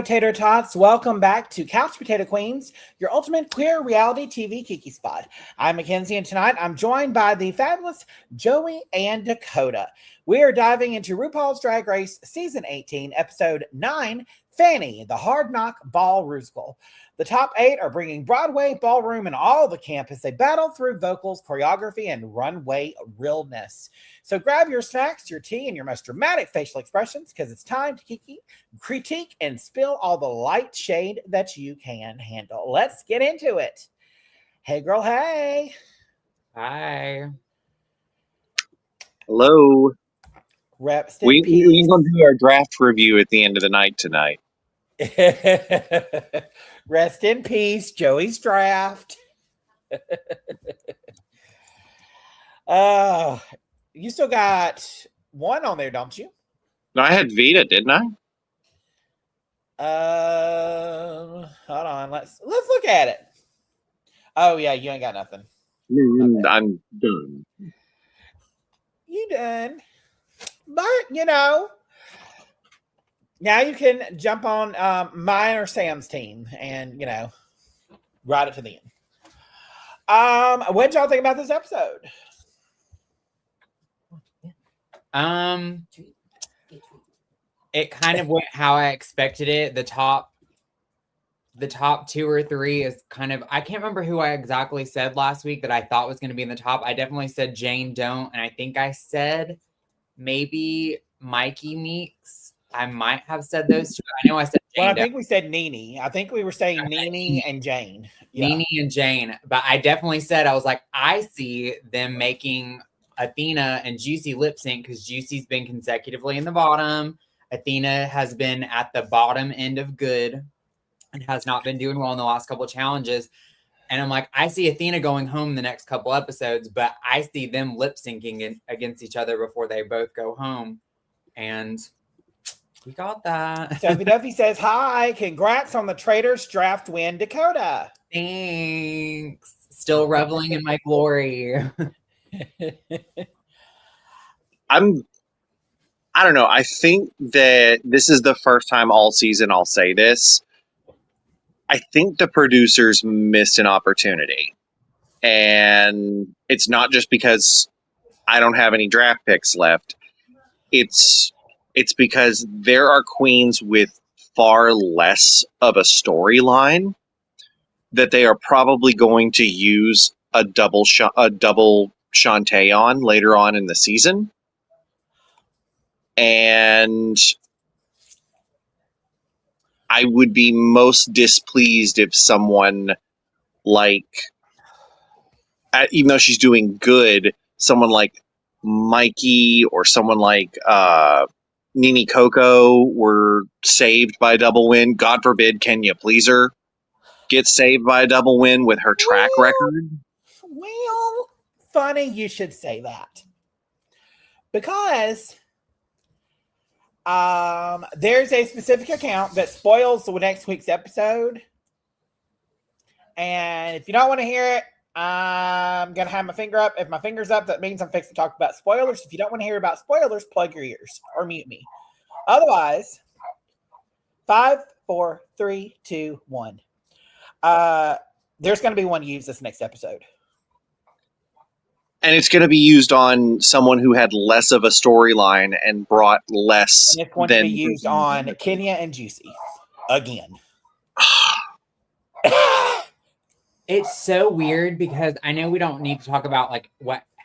Tater Tots. Welcome back to Couch Potato Queens, your ultimate queer reality TV kiki spot. I'm Mackenzie, and tonight I'm joined by the fabulous Joey and Dakota. We are diving into RuPaul's Drag Race Season 18, Episode 9, Fannie, the Hard Knock Ball Rusical. The top 8 are bringing Broadway, ballroom, and all the camp as they battle through vocals, choreography, and runway realness. So grab your snacks, your tea, and your most dramatic facial expressions because it's time to kiki, critique, and spill all the light shade that you can handle. Let's get into it. Hey, girl, hey. Hi. Hello. Reps We're going to do our draft review at the end of the night tonight. Rest in peace, Joey's draft. You still got one on there, don't you? No, I had Vita, didn't I? Hold on. Let's look at it. Oh yeah, you ain't got nothing. Okay. I'm done. You done, but you know. Now you can jump on mine or Sam's team and, you know, ride it to the end. What did y'all think about this episode? It kind of went how I expected it. The top 2 or 3 is kind of, I can't remember who I exactly said last week that I thought was going to be in the top. I definitely said Jane Don't, and I think I said maybe Mikey Meeks. I might have said those two. I know I said Jane. Well, I think we said Nene. I think we were saying Nene and Jane. Yeah. Nene and Jane. But I definitely said, I was like, I see them making Athena and Juicy lip sync because Juicy's been consecutively in the bottom. Athena has been at the bottom end of good and has not been doing well in the last couple of challenges. And I'm like, I see Athena going home the next couple episodes, but I see them lip syncing against each other before they both go home. And we got that. Sophie Duffy says, hi, congrats on the Traders draft win, Dakota. Thanks. Still reveling in my glory. I don't know. I think that this is the first time all season I'll say this. I think the producers missed an opportunity. And it's not just because I don't have any draft picks left. It's because there are queens with far less of a storyline that they are probably going to use a double Shantae on later on in the season. And I would be most displeased if someone like, even though she's doing good, someone like Mikey or someone like Nene Coco were saved by a double win. God forbid Kenya Pleaser gets saved by a double win with her track record. Well, funny you should say that. Because there's a specific account that spoils the next week's episode. And if you don't want to hear it, I'm going to have my finger up. If my finger's up, that means I'm fixing to talk about spoilers. If you don't want to hear about spoilers, plug your ears or mute me. Otherwise, 5, 4, 3, 2, 1. There's going to be one used this next episode. And it's going to be used on someone who had less of a storyline and brought less. And it's going to be used on Kenya and Juicy again. It's so weird because I know we don't need to talk about like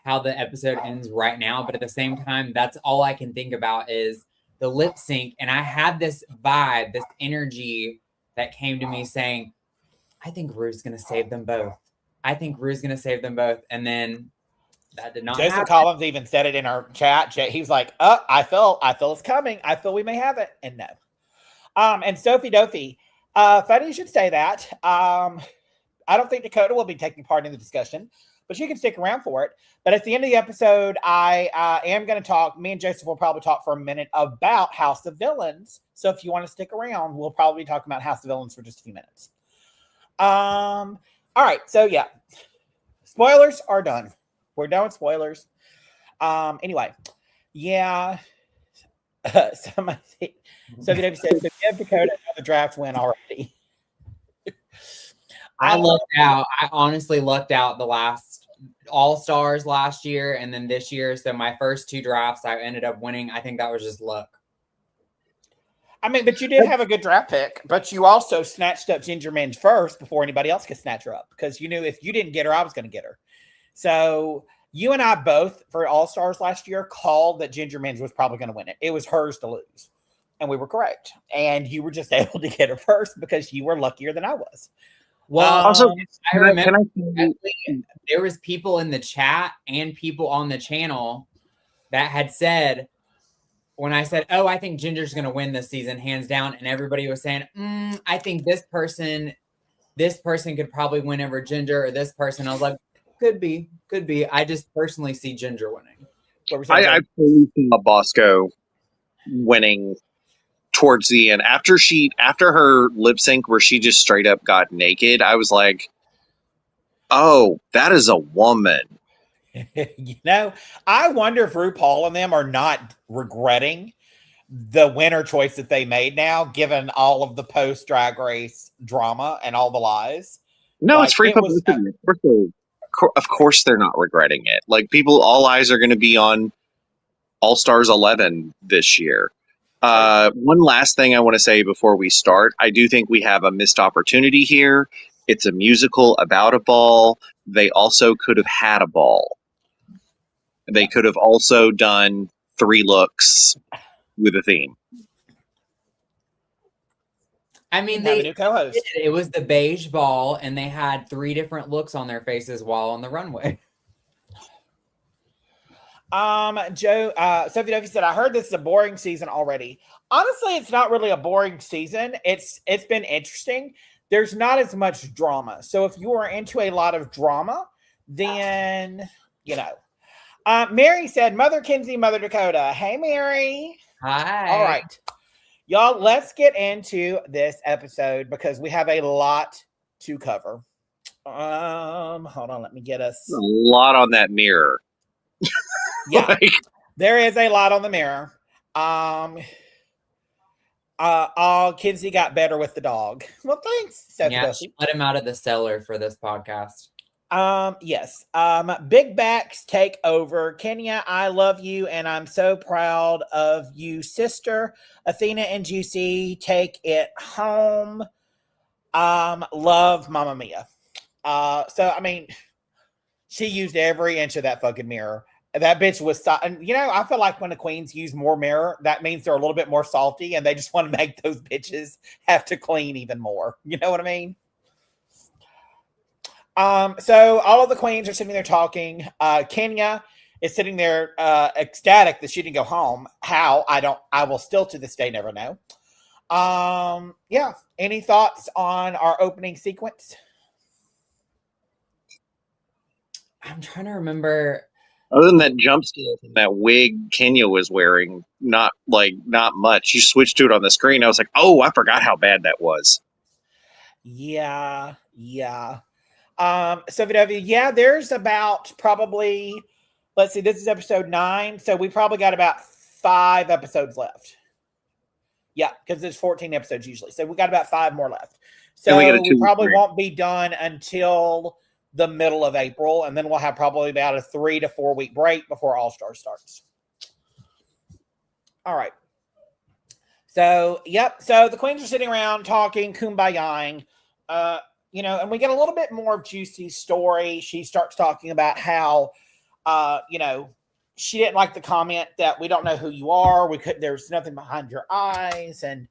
how the episode ends right now, but at the same time, that's all I can think about is the lip sync. And I had this vibe, this energy that came to me saying, I think Ru's going to save them both. And then that did not happen. Jason Collins even said it in our chat. He was like, oh, I feel it's coming. I feel we may have it. And no. And Sophie Duffy, funny you should say that. I don't think Dakota will be taking part in the discussion, but she can stick around for it. But at the end of the episode, I am going to talk. Me and Joseph will probably talk for a minute about House of Villains. So if you want to stick around, we'll probably talk about House of Villains for just a few minutes. All right. So yeah, spoilers are done. We're done with spoilers. Anyway, yeah. Somebody, Sophie Davis says, so give Dakota another draft win already. I lucked out. I honestly lucked out the last All-Stars last year and then this year. So my first 2 drafts, I ended up winning. I think that was just luck. I mean, but you did have a good draft pick, but you also snatched up Ginger Minj first before anybody else could snatch her up because you knew if you didn't get her, I was going to get her. So you and I both, for All-Stars last year, called that Ginger Minj was probably going to win it. It was hers to lose. And we were correct. And you were just able to get her first because you were luckier than I was. Well, Also, I remember can there was people in the chat and people on the channel that had said, when I said, oh, I think Ginger's going to win this season, hands down. And everybody was saying, I think this person could probably win over Ginger or this person. I was like, could be. I just personally see Ginger winning. I fully saw Bosco winning towards the end. After her lip sync where she just straight up got naked, I was like, oh, that is a woman. You know, I wonder if RuPaul and them are not regretting the winner choice that they made now, given all of the post Drag Race drama and all the lies. No, it's free publicity. Of course they're not regretting it. Like, all eyes are going to be on All Stars 11 this year. One last thing I want to say before we start. I do think we have a missed opportunity here. It's a musical about a ball. They also could have had a ball. They could have also done 3 looks with a theme. I mean, they have a new co-host. It was the beige ball, and they had 3 different looks on their faces while on the runway. Sophie Duffy said, I heard this is a boring season already. Honestly, it's not really a boring season. It's been interesting. There's not as much drama. So if you are into a lot of drama, then, you know. Mary said, Mother Kinsey, Mother Dakota. Hey, Mary. Hi. All right. Y'all, let's get into this episode because we have a lot to cover. Hold on. Let me get us. A lot on that mirror. Yeah. There is a lot on the mirror. Kinsey got better with the dog. Well, thanks. Yeah, she let him out of the cellar for this podcast. Yes. Big Backs take over. Kenya, I love you, and I'm so proud of you, sister. Athena and Juicy take it home. Love Mamma Mia. So I mean, she used every inch of that fucking mirror. That bitch was, and you know, I feel like when the queens use more mirror, that means they're a little bit more salty, and they just want to make those bitches have to clean even more. You know what I mean? So all of the queens are sitting there talking. Kenya is sitting there ecstatic that she didn't go home. How? I will still to this day never know. Yeah. Any thoughts on our opening sequence? I'm trying to remember. Other than that jumpsuit and that wig Kenya was wearing, not much. You switched to it on the screen. I was like, oh, I forgot how bad that was. Yeah. So yeah, there's about probably, let's see, this is episode 9. So we probably got about 5 episodes left. Yeah, because there's 14 episodes usually. So we got about 5 more left. So we probably won't be done until the middle of April. And then we'll have probably about a 3 to 4 week break before All Star starts. All right. So, yep. So the queens are sitting around talking, kumbayaing. You know, and we get a little bit more of Juicy's story. She starts talking about how, you know, she didn't like the comment that we don't know who you are. There's nothing behind your eyes. And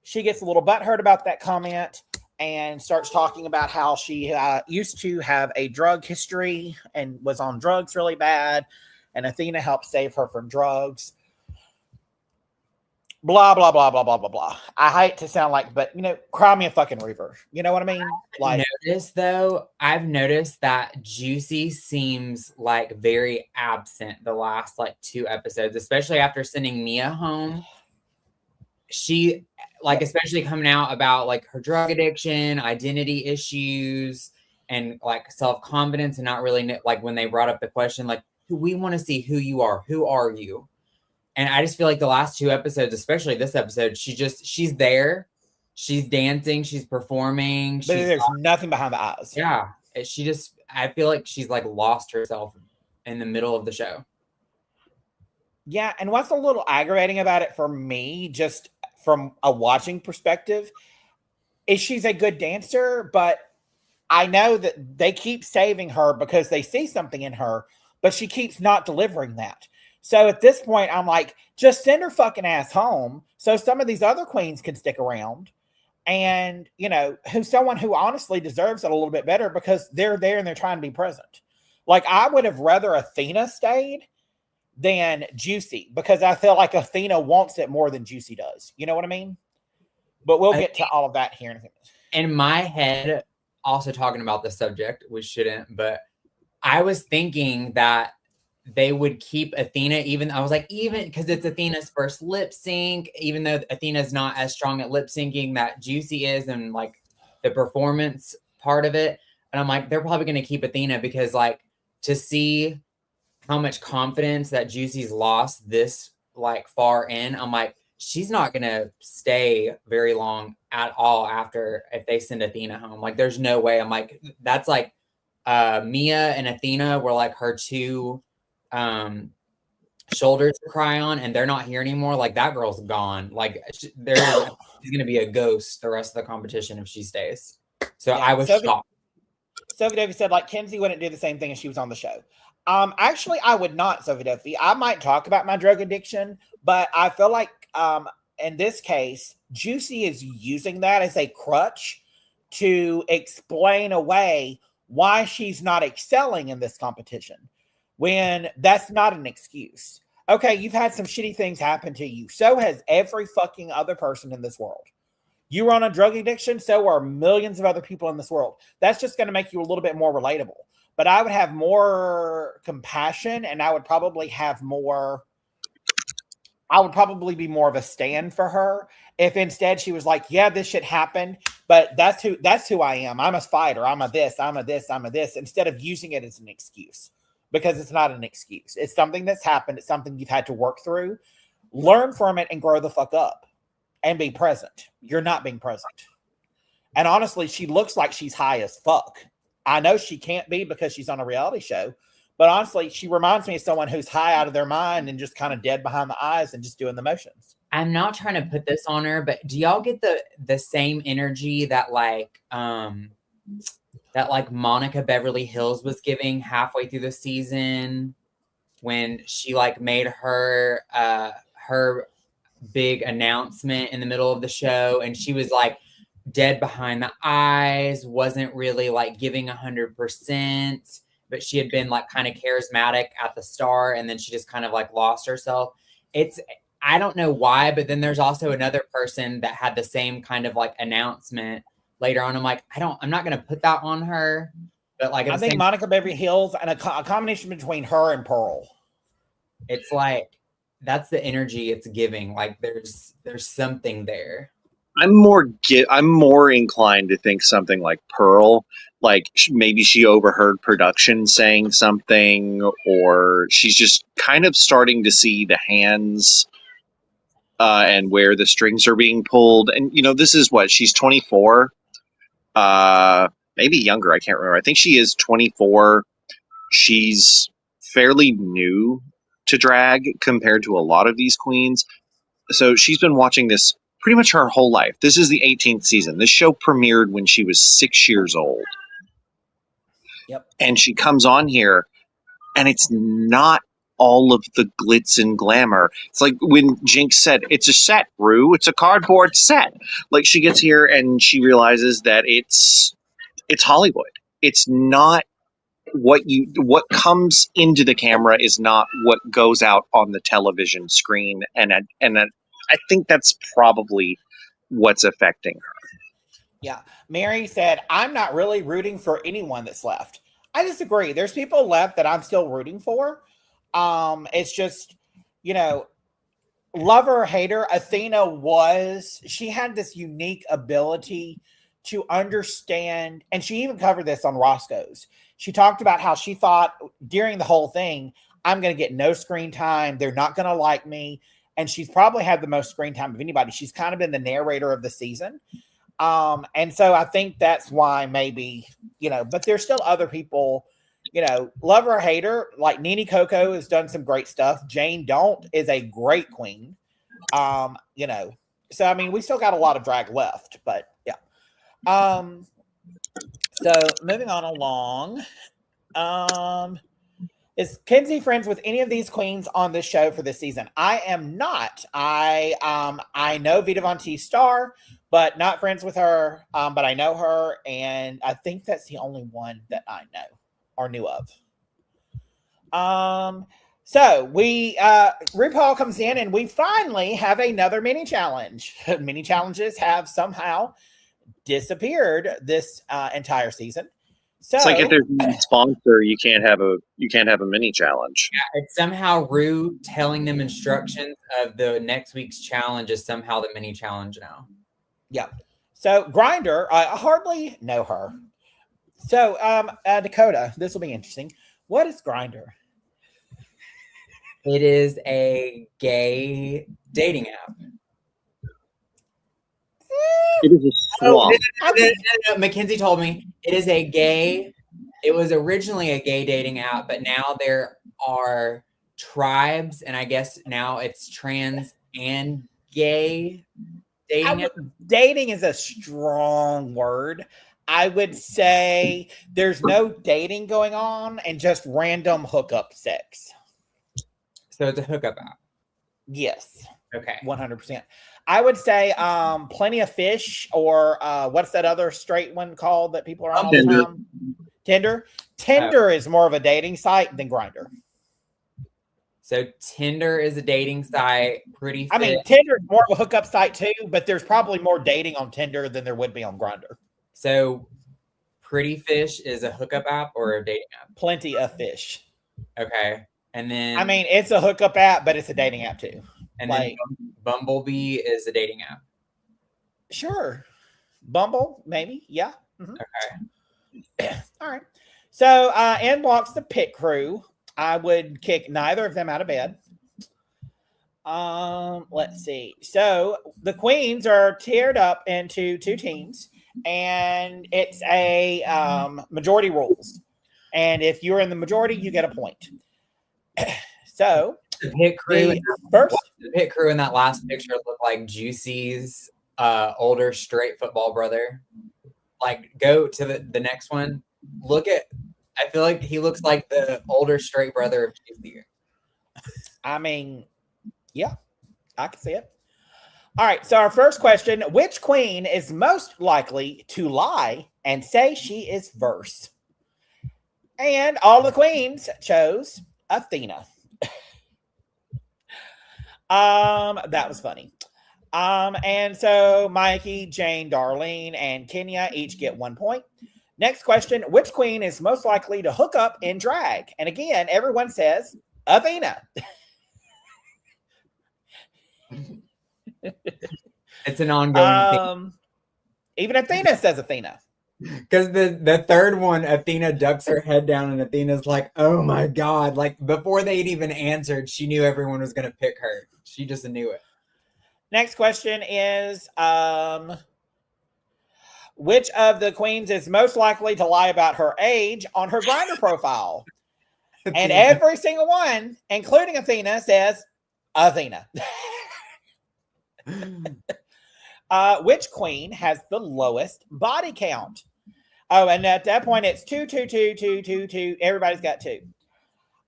she gets a little butthurt about that comment and starts talking about how she used to have a drug history and was on drugs really bad. And Athena helped save her from drugs. Blah, blah, blah, blah, blah, blah, blah. I hate to sound like, but, you know, cry me a fucking river. You know what I mean? I've noticed that Juicy seems like very absent the last 2 episodes, especially after sending Mia home. She, especially coming out about her drug addiction, identity issues, and self-confidence, and not really when they brought up the question, we want to see who you are. Who are you? And I just feel like the last 2 episodes, especially this episode, she's there, she's dancing, she's performing. But there's nothing behind the eyes. Yeah. I feel like she's like lost herself in the middle of the show. Yeah. And what's a little aggravating about it for me, just from a watching perspective, is she's a good dancer, but I know that they keep saving her because they see something in her, but she keeps not delivering that. So at this point, I'm like, just send her fucking ass home so some of these other queens can stick around. And, you know, who's someone who honestly deserves it a little bit better because they're there and they're trying to be present. Like, I would have rather Athena stayed than Juicy because I feel like Athena wants it more than Juicy does. You know what I mean? But we'll get to all of that here in a minute. In my head, also talking about the subject, we shouldn't, but I was thinking that they would keep Athena even because it's Athena's first lip sync, even though Athena's not as strong at lip syncing that Juicy is and like the performance part of it. And I'm like, they're probably going to keep Athena because like to see how much confidence that Juicy's lost this like far in, I'm like, she's not going to stay very long at all after if they send Athena home. Like, there's no way. I'm like, that's like Mia and Athena were like her 2 shoulders to cry on, and they're not here anymore. Like, that girl's gone. Like, she's going to be a ghost the rest of the competition if she stays. So yeah, I was shocked. Sophie Duffy said, like, Kenzie wouldn't do the same thing if she was on the show. Actually, I would not, Sophie Duffy. I might talk about my drug addiction, but I feel like in this case, Juicy is using that as a crutch to explain away why she's not excelling in this competition when that's not an excuse. Okay, you've had some shitty things happen to you. So has every fucking other person in this world. You were on a drug addiction, so are millions of other people in this world. That's just going to make you a little bit more relatable. But I would have more compassion, and I would probably be more of a stand for her if instead she was like, yeah, this shit happened, but that's who I am. I'm a fighter. I'm a this, instead of using it as an excuse, because it's not an excuse. It's something that's happened. It's something you've had to work through, learn from it, and grow the fuck up and be present. You're not being present. And honestly, she looks like she's high as fuck. I know she can't be because she's on a reality show, but honestly, she reminds me of someone who's high out of their mind and just kind of dead behind the eyes and just doing the motions. I'm not trying to put this on her, but do y'all get the same energy that like Monica Beverly Hills was giving halfway through the season when she like made her her big announcement in the middle of the show, and she was like dead behind the eyes, wasn't really like giving 100%, but she had been like kind of charismatic at the start, and then she just kind of like lost herself. I don't know why, but then there's also another person that had the same kind of like announcement later on. I'm like, I'm not going to put that on her, but like, I think Monica Beverly Hills and a combination between her and Pearl. It's like, that's the energy it's giving. Like there's something there. I'm more inclined to think something like Pearl, like maybe she overheard production saying something, or she's just kind of starting to see the hands and where the strings are being pulled. And, you know, this is what, she's 24, maybe younger. I can't remember. I think she is 24. She's fairly new to drag compared to a lot of these queens. So she's been watching this pretty much her whole life. This is the 18th season. This show premiered when she was 6 years old. Yep. And she comes on here, and it's not all of the glitz and glamour. It's like when Jinx said, it's a set, Ru. It's a cardboard set. Like, she gets here and she realizes that it's Hollywood. It's not what comes into the camera is not what goes out on the television screen. And I think that's probably what's affecting her. Yeah. Mary said, I'm not really rooting for anyone that's left. I disagree. There's people left that I'm still rooting for. It's just, you know, love or hate her, Athena she had this unique ability to understand, and she even covered this on Roscoe's. She talked about how she thought during the whole thing, I'm going to get no screen time. They're not going to like me. And she's probably had the most screen time of anybody. She's kind of been the narrator of the season. And so I think that's why maybe, but there's still other people, love her or hate her. Like Nene Coco has done some great stuff. Jane Don't is a great queen. So, I mean, we still got a lot of drag left, but yeah. So moving on along, is Kenzie friends with any of these queens on this show for this season? I am not. I know Vita Von Teese Star, but not friends with her. But I know her, and I think that's the only one that I know or knew of. So we RuPaul comes in, and we finally have another mini challenge. Mini challenges have somehow disappeared this entire season. So it's like if there's a sponsor, you can't have a mini challenge. Yeah, it's somehow Ru telling them instructions of the next week's challenge is somehow the mini challenge now. Yeah. So Grinder, I hardly know her. So Dakota, this will be interesting. What is Grinder? It is a gay dating app. It is a swamp. No, Mackenzie told me it is a gay. It was originally a gay dating app, but now there are tribes, and I guess now it's trans and gay dating app. Dating is a strong word. I would say there's no dating going on and just random hookup sex. So it's a hookup app. Yes. Okay. 100%. I would say Plenty of Fish, or what's that other straight one called that people are on all the time? Tinder. Tinder is more of a dating site than Grindr. So Tinder is a dating site. Pretty. I mean, Tinder is more of a hookup site too, but there's probably more dating on Tinder than there would be on Grindr. So Pretty Fish is a hookup app or a dating app? Plenty of Fish. Okay. And then I mean, it's a hookup app, but it's a dating app too. And then Bumblebee is a dating app. Sure. Bumble, maybe. Yeah. Mm-hmm. Okay. All right. So in walks the pit crew. I would kick neither of them out of bed. Let's see. So the queens are tiered up into two teams, and it's a majority rules. And if you're in the majority, you get a point. So the pit crew the pit crew in that last picture looked like Juicy's older straight football brother. Like, go to the next one. I feel like he looks like the older straight brother of Juicy. I mean, yeah, I can see it. All right, so our first question: which queen is most likely to lie and say she is verse? And all the queens chose Athena. That was funny. And so Mikey, Jane, Darlene, and Kenya each get 1 point. Next question: which queen is most likely to hook up in drag? And again, everyone says Athena. It's an ongoing thing. Even Athena says Athena. Because the third one, Athena ducks her head down, and Athena's like, oh my God. Like, before they'd even answered, she knew everyone was going to pick her. She just knew it. Next question is, which of the queens is most likely to lie about her age on her Grindr profile? And every single one, including Athena, says Athena. Which queen has the lowest body count? Oh, and at that point, it's 2, 2, 2, 2, 2, 2. Everybody's got 2.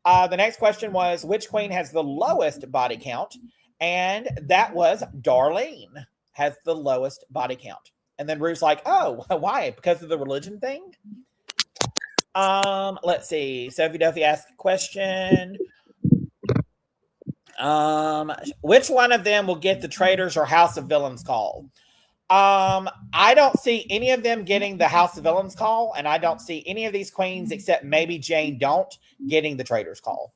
The next question was, which queen has the lowest body count? And that was Darlene has the lowest body count. And then Ru's like, oh, why? Because of the religion thing? Let's see. Sophie Duffy asked a question. Which one of them will get the Traitors or House of Villains call? I don't see any of them getting the House of Villains call, and I don't see any of these queens except maybe Jane Don't getting the Traitors call.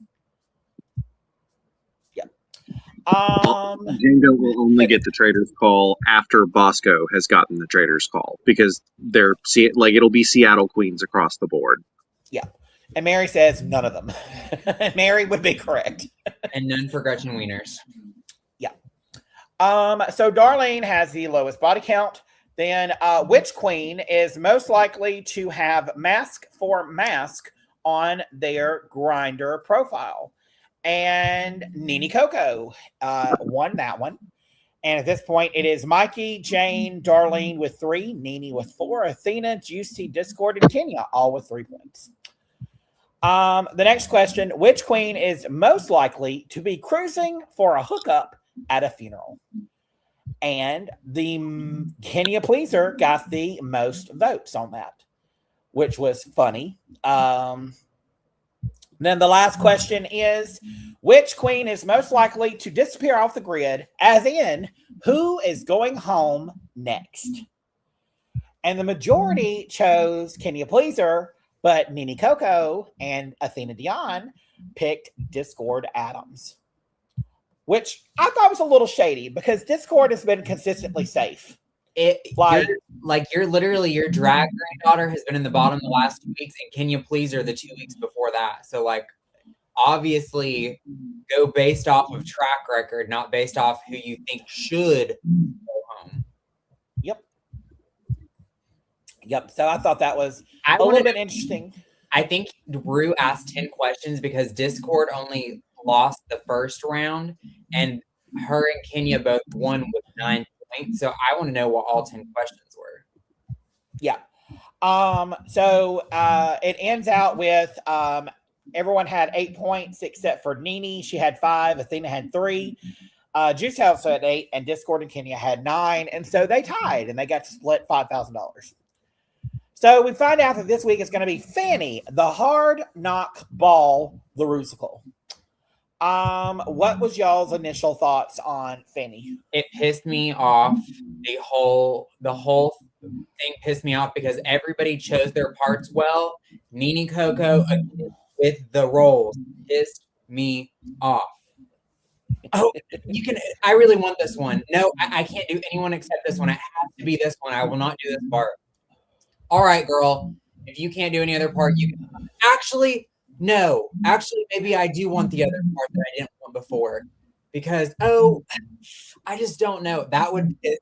Yeah. Jane Don't will only get the Traitors call after Bosco has gotten the Traitors call, because it'll be Seattle queens across the board. Yeah. And Mary says none of them. Mary would be correct. And none for Gretchen Wieners. Yeah. So Darlene has the lowest body count. Then which queen is most likely to have mask for mask on their grinder profile? And Nene Coco won that one. And at this point, it is Mikey, Jane, Darlene with 3, Nene with 4, Athena, Juicy, Discord, and Kenya all with 3 points. The next question, which queen is most likely to be cruising for a hookup at a funeral? And the Kenya Pleaser got the most votes on that, which was funny. Then the last question is, which queen is most likely to disappear off the grid, as in, who is going home next? And the majority chose Kenya Pleaser, but Nene Coco and Athena Dion picked Discord Adams, which I thought was a little shady because Discord has been consistently safe. You're literally, your drag granddaughter has been in the bottom the last 2 weeks, and Kenya Pleaser the 2 weeks before that. So, like, obviously, go based off of track record, not based off who you think should go home. Yep. So I thought that was a little bit interesting. I think Ru asked 10 questions because Discord only lost the first round, and her and Kenya both won with 9 points. So I want to know what all 10 questions were. Yeah. So it ends out with everyone had 8 points except for Nene. She had 5. Athena had 3. Juice also had 8, and Discord and Kenya had 9. And so they tied, and they got to split $5,000. So we find out that this week is going to be Fannie, the Hard Knock Ball Rusical. What was y'all's initial thoughts on Fannie? It pissed me off. The whole thing pissed me off because everybody chose their parts well. Nene Coco with the roles pissed me off. Oh, I really want this one. No, I can't do anyone except this one. It has to be this one. I will not do this part. All right, girl. If you can't do any other part, you can. Actually, no. Actually, maybe I do want the other part that I didn't want before. Because, I just don't know. That would be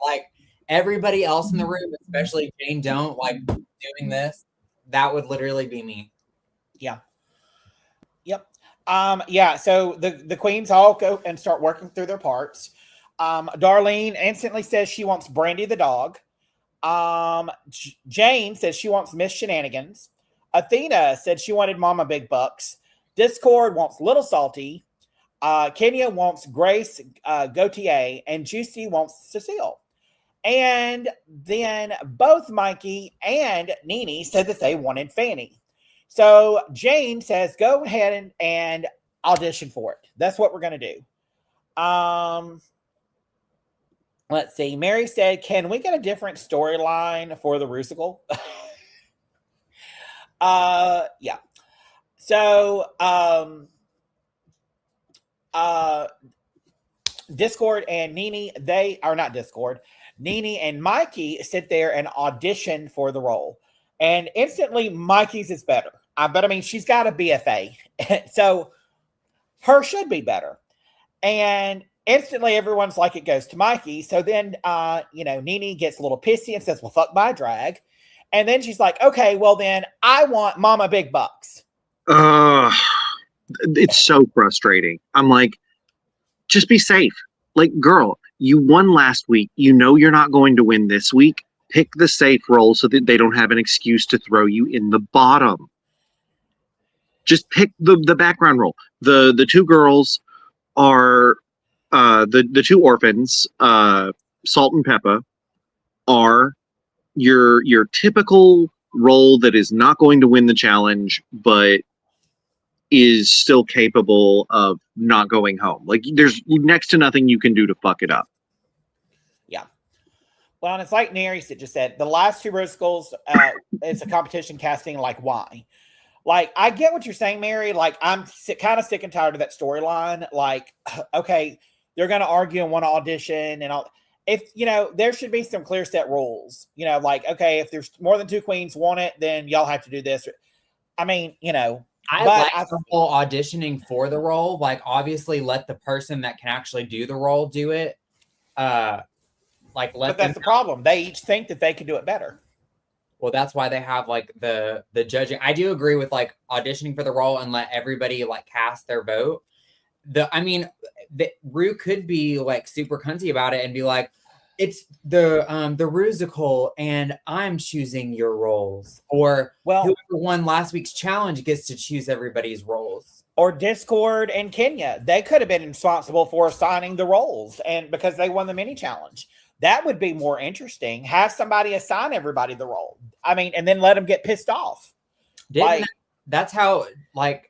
like everybody else in the room, especially Jane, don't like doing this. That would literally be me. Yeah. Yep. Yeah. So the queens all go and start working through their parts. Darlene instantly says she wants Brandy the dog. Jane says she wants Miss Shenanigans. Athena said she wanted Mama Big Bucks. Discord wants Little Salty. Kenya wants Grace Gautier, and Juicy wants Cecile. And then both Mikey and Nene said that they wanted Fannie. So Jane says, go ahead and audition for it. That's what we're going to do. Let's see. Mary said, can we get a different storyline for the Rusical? Yeah. So, Discord and Nene, they are not Discord. Nene and Mikey sit there and audition for the role. And instantly, Mikey's is better. But I mean, she's got a BFA. So, her should be better. And instantly, everyone's like, it goes to Mikey. So then, Nene gets a little pissy and says, well, fuck my drag. And then she's like, okay, well, then I want Mama Big Bucks. It's so frustrating. I'm like, just be safe. Like, girl, you won last week. You know you're not going to win this week. Pick the safe role so that they don't have an excuse to throw you in the bottom. Just pick the background role. The two girls are the two orphans, Salt and Peppa, are your typical role that is not going to win the challenge, but is still capable of not going home. Like, there's next to nothing you can do to fuck it up. Yeah. Well, and it's like Neri just said, the last two Rusicals, it's a competition casting. Like, why? Like, I get what you're saying, Mary. Like, I'm kind of sick and tired of that storyline. Like, okay, they're going to argue and want to audition and all. If, there should be some clear set rules. Like, okay, if there's more than two queens want it, then y'all have to do this. I mean, you know, I but like the whole auditioning for the role. Like, obviously, let the person that can actually do the role do it. Like, let but that's the problem. They each think that they can do it better. Well, that's why they have like the judging. I do agree with like auditioning for the role and let everybody like cast their vote. I mean, Ru could be like super cunty about it and be like, it's the Rusical and I'm choosing your roles. Or whoever won last week's challenge gets to choose everybody's roles. Or Discord and Kenya. They could have been responsible for assigning the roles and because they won the mini challenge. That would be more interesting. Have somebody assign everybody the role. I mean, and then let them get pissed off. That's how, like,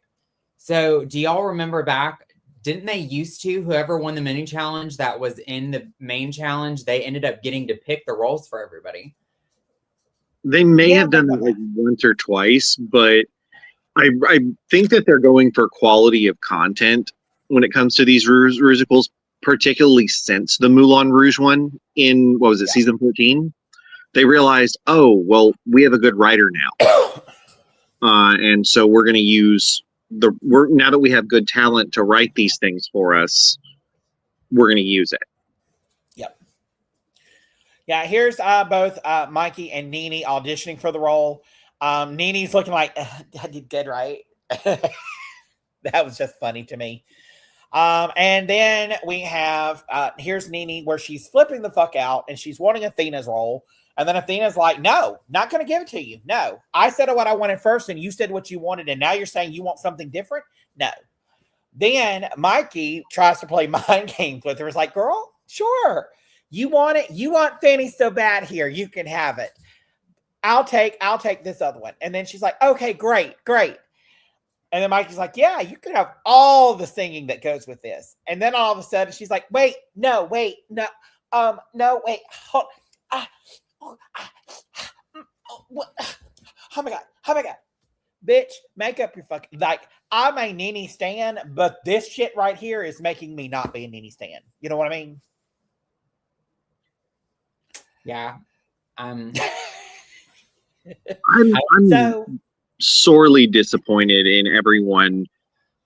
so do y'all remember back? Didn't they used to, whoever won the mini challenge that was in the main challenge, they ended up getting to pick the roles for everybody? They may have done that like once or twice, but I think that they're going for quality of content when it comes to these Rusicals, particularly since the Moulin Rouge one in, what was it, season 14? They realized, oh, well, we have a good writer now. And so we're going to use now that we have good talent to write these things for us, we're going to use it. Yep. Yeah, here's both Mikey and Nene auditioning for the role. Nene's looking like, I did good, right? That was just funny to me. And then we have, here's Nene where she's flipping the fuck out and she's wanting Athena's role. And then Athena's like, no, not going to give it to you. No, I said what I wanted first and you said what you wanted. And now you're saying you want something different? No. Then Mikey tries to play mind games with her. It's like, girl, sure. You want it. You want Fannie so bad here. You can have it. I'll take this other one. And then she's like, okay, great. And then Mikey's like, yeah, you can have all the singing that goes with this. And then all of a sudden she's like, wait, no, wait. Hold, oh my God. Bitch, make up your fucking, like, I'm a Nene stan, but this shit right here is making me not be a Nene stan. You know what I mean? Yeah. I'm sorely disappointed in everyone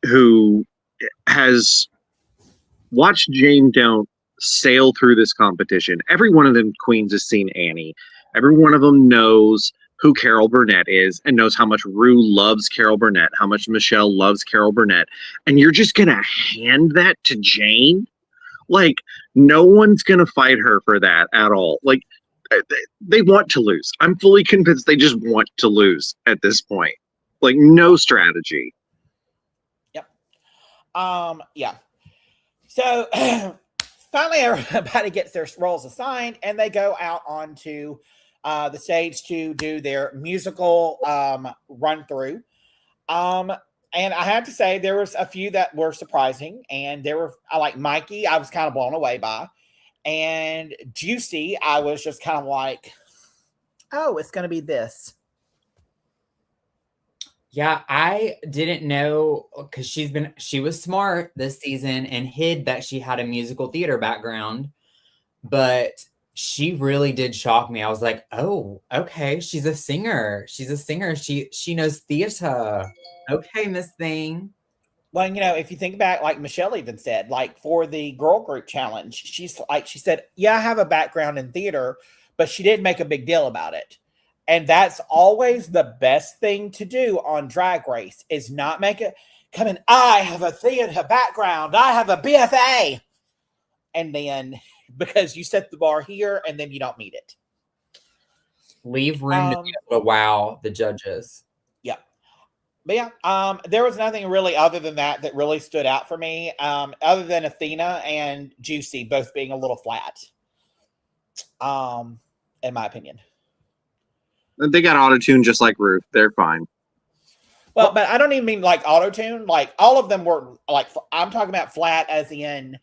who has watched Jane Don't sail through this competition. Every one of them queens has seen Annie. Every one of them knows who Carol Burnett is and knows how much Ru loves Carol Burnett, how much Michelle loves Carol Burnett. And you're just going to hand that to Jane? Like, no one's going to fight her for that at all. Like, they want to lose. I'm fully convinced they just want to lose at this point. Like, no strategy. Yep. Yeah. So finally, everybody gets their roles assigned, and they go out onto the stage to do their musical run through. And I have to say, there was a few that were surprising, and there were, like Mikey, I was kind of blown away by. And Juicy, I was just kind of like, oh, it's going to be this. Yeah, I didn't know because she was smart this season and hid that she had a musical theater background, but she really did shock me. I was like, oh, okay, she's a singer. She knows theater. Okay, Miss Thing. Well, you know, if you think back, like Michelle even said, like for the girl group challenge, she said, yeah, I have a background in theater, but she didn't make a big deal about it. And that's always the best thing to do on Drag Race is not make it come in. I have a theater background. I have a BFA. And then because you set the bar here and then you don't meet it. Leave room to be able to wow the judges. Yeah. But yeah, there was nothing really other than that really stood out for me, other than Athena and Juicy both being a little flat, in my opinion. They got auto-tune just like Ruth. They're fine. Well, but I don't even mean like auto-tune. Like all of them were like, I'm talking about flat as in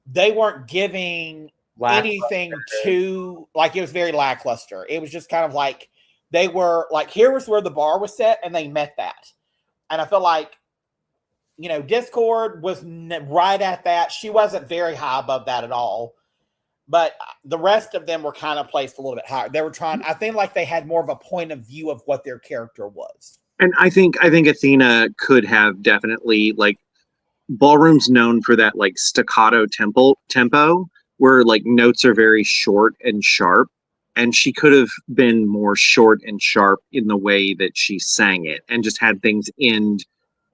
they weren't giving anything to, like it was very lackluster. It was just kind of like, they were like, here was where the bar was set, and they met that. And I feel like, you know, Discord was right at that. She wasn't very high above that at all. But the rest of them were kind of placed a little bit higher. They were trying, I think like they had more of a point of view of what their character was. And I think Athena could have definitely, like, ballroom's known for that like staccato tempo where like notes are very short and sharp, and she could have been more short and sharp in the way that she sang it and just had things end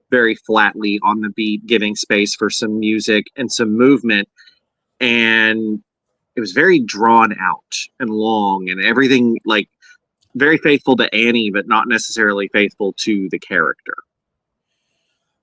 very flatly on the beat, giving space for some music and some movement. And it was very drawn out and long and everything, like very faithful to Annie, but not necessarily faithful to the character.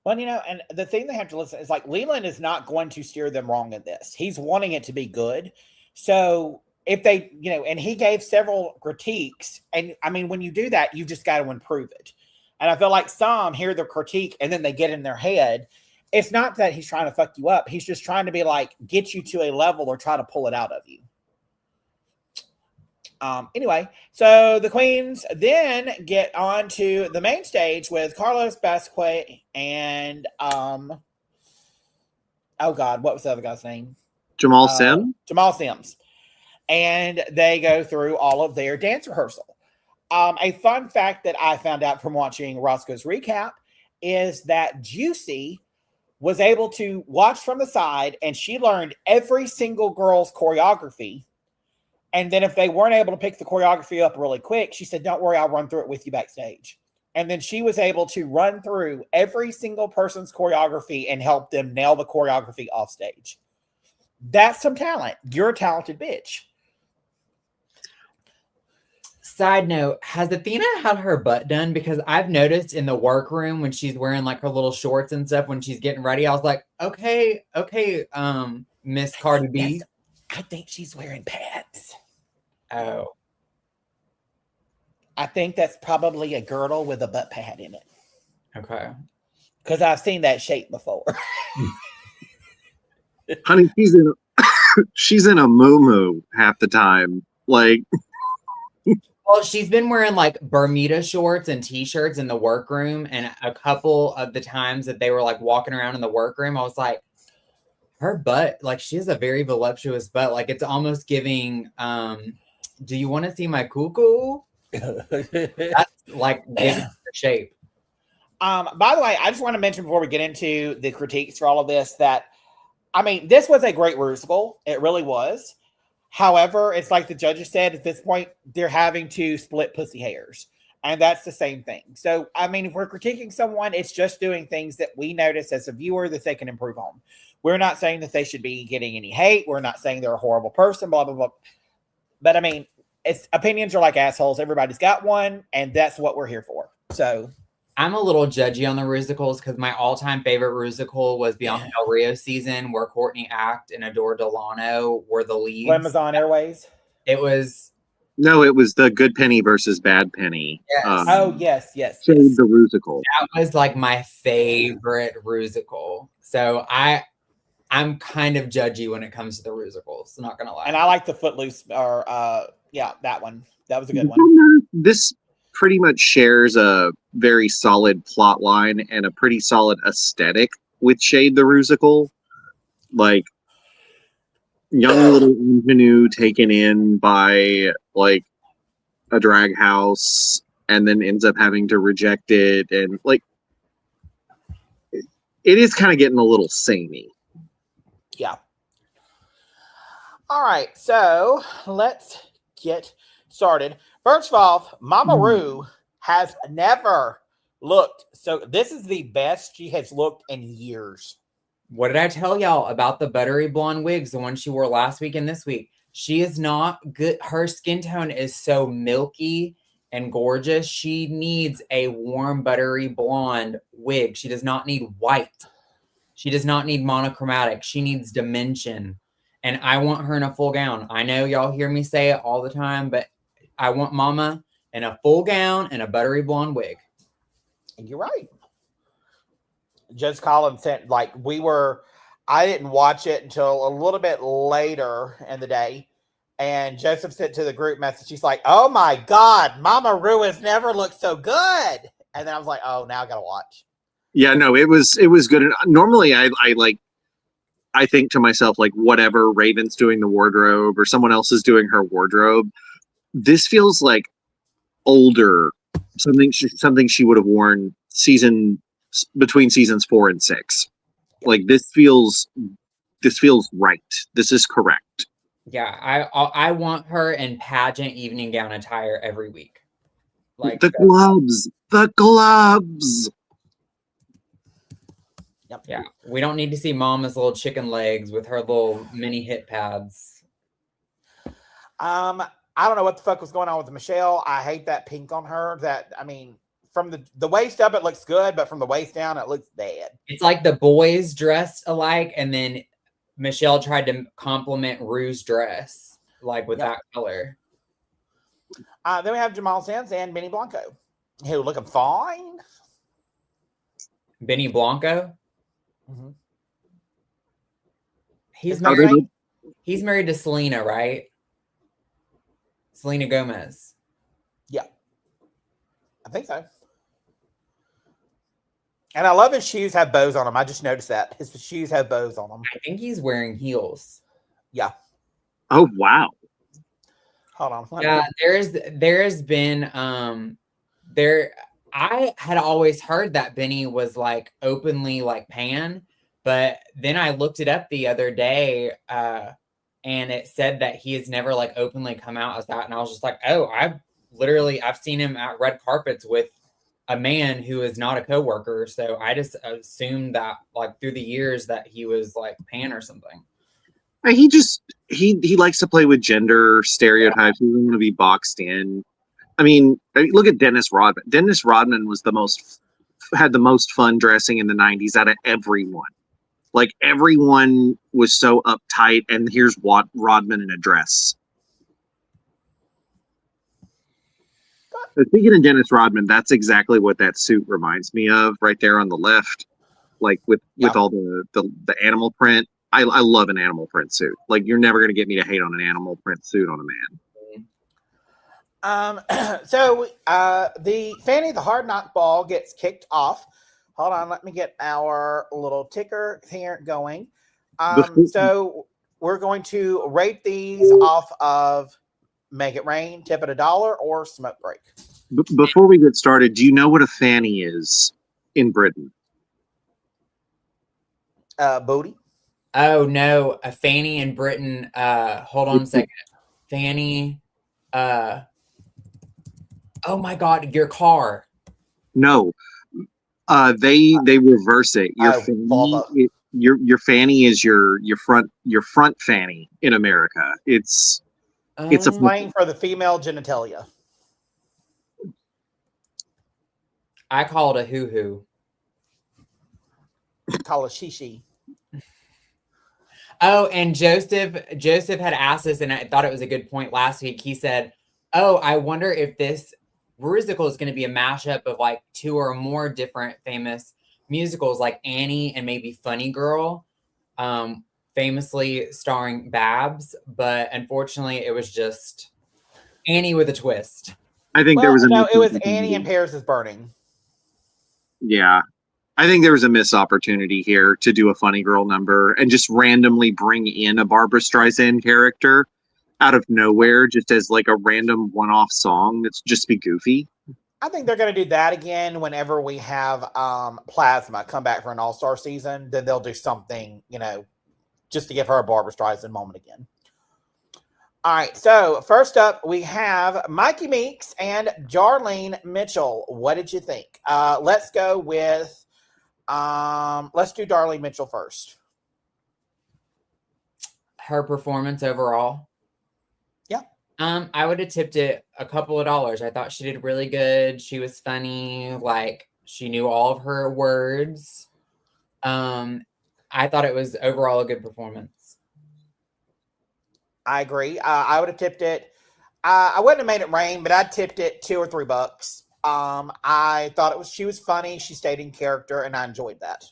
Well, and the thing they have to listen is like Leland is not going to steer them wrong in this. He's wanting it to be good. So if they, and he gave several critiques. And I mean, when you do that, you just got to improve it. And I feel like some hear the critique and then they get in their head. It's not that he's trying to fuck you up. He's just trying to be like, get you to a level or try to pull it out of you. Anyway, so the queens then get on to the main stage with Carlos Basque and oh God, what was the other guy's name? Jamal Sims. Jamal Sims. And they go through all of their dance rehearsal. A fun fact that I found out from watching Roscoe's recap is that Juicy was able to watch from the side and she learned every single girl's choreography. And then if they weren't able to pick the choreography up really quick, she said, don't worry, I'll run through it with you backstage. And then she was able to run through every single person's choreography and help them nail the choreography off stage. That's some talent. You're a talented bitch. Side note, has Athena had her butt done? Because I've noticed in the workroom when she's wearing like her little shorts and stuff, when she's getting ready, I was like, okay, Miss Cardi B. I think she's wearing pads. Oh. I think that's probably a girdle with a butt pad in it. Okay. Because I've seen that shape before. Honey, she's in a muumuu half the time. Like, well, she's been wearing like Bermuda shorts and t-shirts in the workroom, and a couple of the times that they were like walking around in the workroom, I was like, her butt, like she has a very voluptuous butt. Like it's almost giving, do you want to see my cuckoo? That's like giving her shape. By the way, I just want to mention before we get into the critiques for all of this that, I mean, this was a great Rusical. It really was. However, it's like the judges said, at this point, they're having to split pussy hairs. And that's the same thing. So, I mean, if we're critiquing someone, it's just doing things that we notice as a viewer that they can improve on. We're not saying that they should be getting any hate. We're not saying they're a horrible person, blah, blah, blah. But I mean, opinions are like assholes. Everybody's got one, and that's what we're here for. So I'm a little judgy on the Rusicals because my all-time favorite Rusical was Bianca Del Rio season, where Courtney Act and Adore Delano were the leads. Amazon Airways. It was the Good Penny versus Bad Penny. Yes. Shade the Rusical. That was like my favorite Rusical. So I'm kind of judgy when it comes to the Rusicals. Not gonna lie. And I like the Footloose, or that one. That was a good one. This pretty much shares a very solid plot line and a pretty solid aesthetic with Shade the Rusical. Like young little ingenue taken in by like a drag house and then ends up having to reject it, and like it is kind of getting a little samey. Yeah. All right, so let's get started. First of all, Mama Ru has never looked so. This is the best she has looked in years. What did I tell y'all about the buttery blonde wigs, the one she wore last week and this week? She is not good. Her skin tone is so milky and gorgeous. She needs a warm, buttery blonde wig. She does not need white. She does not need monochromatic. She needs dimension. And I want her in a full gown. I know y'all hear me say it all the time, but I want Mama in a full gown and a buttery blonde wig. And you're right. Judge Collins said, I didn't watch it until a little bit later in the day. And Joseph sent to the group message, she's like, oh my God, Mama Ru has never looked so good. And then I was like, oh, now I got to watch. Yeah, no, it was good. And normally I think to myself, like, whatever, Raven's doing the wardrobe or someone else is doing her wardrobe. This feels like older something she would have worn between seasons 4 and 6. Like this feels right. This is correct. Yeah, I want her in pageant evening gown attire every week. Like the gloves. Yep. Yeah, we don't need to see Mama's little chicken legs with her little mini hip pads. I don't know what the fuck was going on with Michelle. I hate that pink on her. From the waist up, it looks good, but from the waist down, it looks bad. It's like the boys dressed alike, and then Michelle tried to compliment Rue's dress, like with that color. Then we have Jamal Sands and Benny Blanco, who looking fine. Benny Blanco? Mm-hmm. He's married to Selena, right? Selena Gomez. Yeah. I think so. And I love his shoes have bows on them. I just noticed that. His shoes have bows on them. I think he's wearing heels. Yeah. Oh, wow. Hold on. Yeah, there has been I had always heard that Benny was like openly like pan, but then I looked it up the other day and it said that he has never like openly come out as that, and I was just like, oh, I've seen him at red carpets with a man who is not a coworker, so I just assumed that like through the years that he was like pan or something. He likes to play with gender stereotypes. He doesn't want to be boxed in. I mean, look at Dennis Rodman. Dennis Rodman had the most fun dressing in the 90s out of everyone. Like everyone was so uptight, and here's Rodman in a dress. Speaking of Dennis Rodman, that's exactly what that suit reminds me of, right there on the left, like with all the animal print. I love an animal print suit. Like you're never gonna get me to hate on an animal print suit on a man. So the Fannie, the Hard Knock Ball gets kicked off. Hold on, let me get our little ticker here going. So we're going to rate these off of Make It Rain, Tip It $1, or Smoke Break. Before we get started, do you know what a fanny is in Britain? Booty. Oh no, a fanny in Britain. Hold on a second. Fanny. Oh my God, your car. No, they reverse it. Your fanny is your front fanny in America. It's a playing for the female genitalia. I call it a hoo-hoo. Call it shishi. Oh, and Joseph had asked us, and I thought it was a good point last week. He said, oh, I wonder if this Rusical is going to be a mashup of like 2 or more different famous musicals, like Annie and maybe Funny Girl, famously starring Babs. But unfortunately, it was just Annie with a twist. I think it was Annie and Paris is Burning. Yeah. I think there was a missed opportunity here to do a Funny Girl number and just randomly bring in a Barbra Streisand character out of nowhere, just as like a random one-off song that's just be goofy. I think they're going to do that again whenever we have Plasma come back for an all-star season. Then they'll do something, just to give her a Barbra Streisand moment again. All right, so first up, we have Mikey Meeks and Darlene Mitchell. What did you think? Let's go with, let's do Darlene Mitchell first. Her performance overall? Yeah. I would have tipped it a couple of dollars. I thought she did really good. She was funny. Like, she knew all of her words. I thought it was overall a good performance. I agree. I would have tipped it. I wouldn't have made it rain, but I tipped it $2 or $3. I thought she was funny. She stayed in character, and I enjoyed that.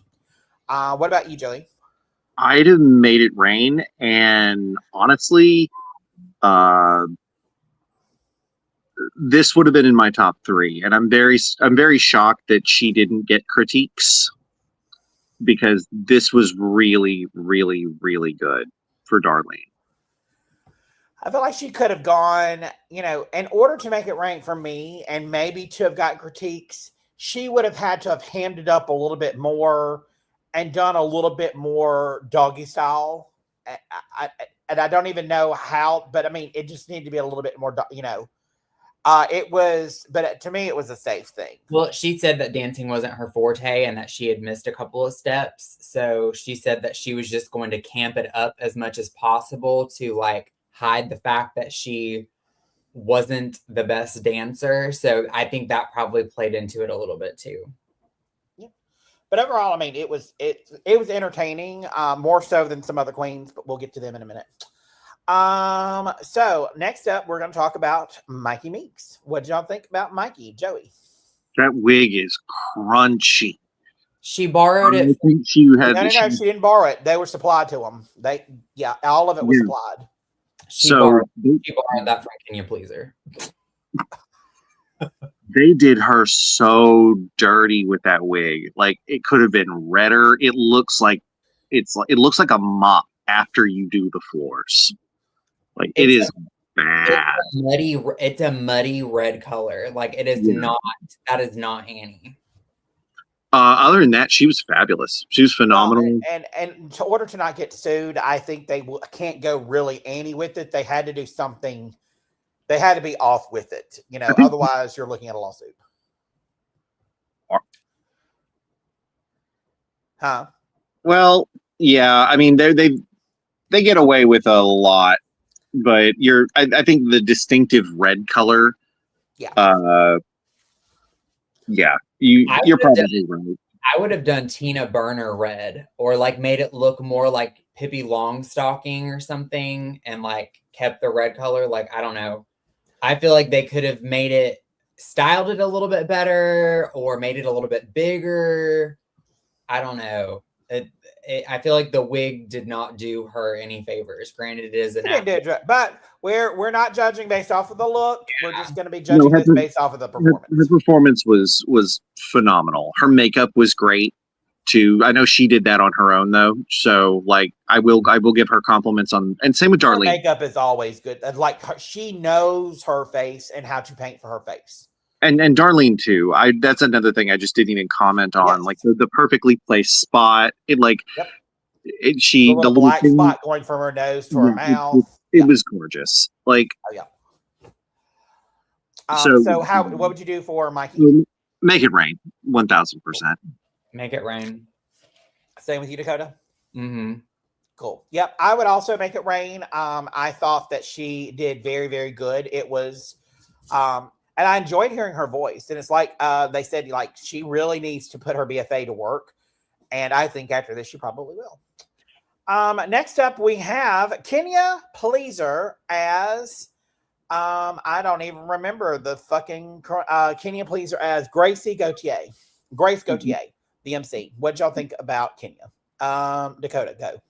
What about you, Joey? I'd have made it rain, and honestly, this would have been in my top 3. And I'm very shocked that she didn't get critiques, because this was really, really, really good for Darlene. I feel like she could have gone, you know, in order to make it rank for me and maybe to have got critiques, she would have had to have hammed it up a little bit more and done a little bit more doggy style. And I don't even know how, but I mean, it just needed to be a little bit more, you know. It was, but to me, it was a safe thing. Well, she said that dancing wasn't her forte and that she had missed a couple of steps. So she said that she was just going to camp it up as much as possible to like hide the fact that she wasn't the best dancer. So I think that probably played into it a little bit too. Yeah. But overall, I mean, it was entertaining, more so than some other queens, but we'll get to them in a minute. So next up, we're going to talk about Mikey Meeks. What did y'all think about Mikey, Joey? That wig is crunchy. She borrowed it. I think she had. No, she didn't borrow it. They were supplied to them. All of it was supplied. She borrowed that from Can You Pleaser. They did her so dirty with that wig. Like it could have been redder. It looks like it looks like a mop after you do the floors. Like it is bad. It's a muddy red color. Like it is not. That is not Annie. Other than that, she was fabulous. She was phenomenal. And in order to not get sued, I think they can't go really Annie with it. They had to do something. They had to be off with it, you know. Otherwise, you're looking at a lawsuit. Huh? Well, yeah. I mean, they get away with a lot, but I think the distinctive red color. Yeah. Yeah. You're probably right. I would have done Tina Burner red, or like made it look more like Pippi Longstocking or something, and like kept the red color. Like I don't know. I feel like they could have styled it a little bit better, or made it a little bit bigger. I don't know. I feel like the wig did not do her any favors. Granted, it is but we're not judging based off of the look. Yeah. We're just going to be judging this based off of the performance. Her performance was phenomenal. Her makeup was great too. I know she did that on her own though. So like I will give her compliments on, and same with Darlene. Her makeup is always good. Like she knows her face and how to paint for her face. And Darlene too. That's another thing I just didn't even comment on. Yes. Like the perfectly placed spot. It like the black spot going from her nose to her mouth. It was gorgeous. Like so what would you do for Mikey? Make it rain. 1000%. Make it rain. Same with you, Dakota. Mm-hmm. Cool. Yep. I would also make it rain. I thought that she did very, very good. It was and I enjoyed hearing her voice. And it's like they said, like, she really needs to put her BFA to work. And I think after this, she probably will. Next up, we have Kenya Pleaser as, I don't even remember the fucking Kenya Pleaser as Grace Gautier, the MC. What did y'all think about Kenya? Dakota, go.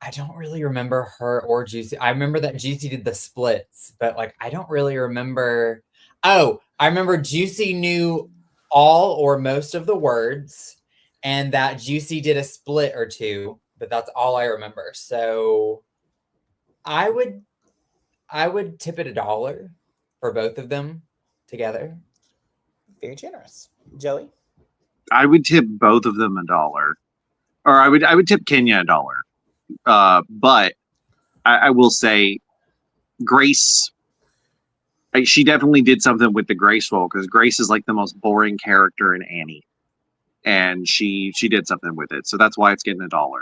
I don't really remember her or Juicy. I remember that Juicy did the splits, but like I don't really remember. Oh, I remember Juicy knew all or most of the words, and that Juicy did a split or two, but that's all I remember. So I would tip it $1 for both of them together. Very generous. Joey? I would tip both of them $1. Or I would tip Kenya $1. But I will say Grace, she definitely did something with the graceful, because Grace is like the most boring character in Annie, and she did something with it, so that's why it's getting $1.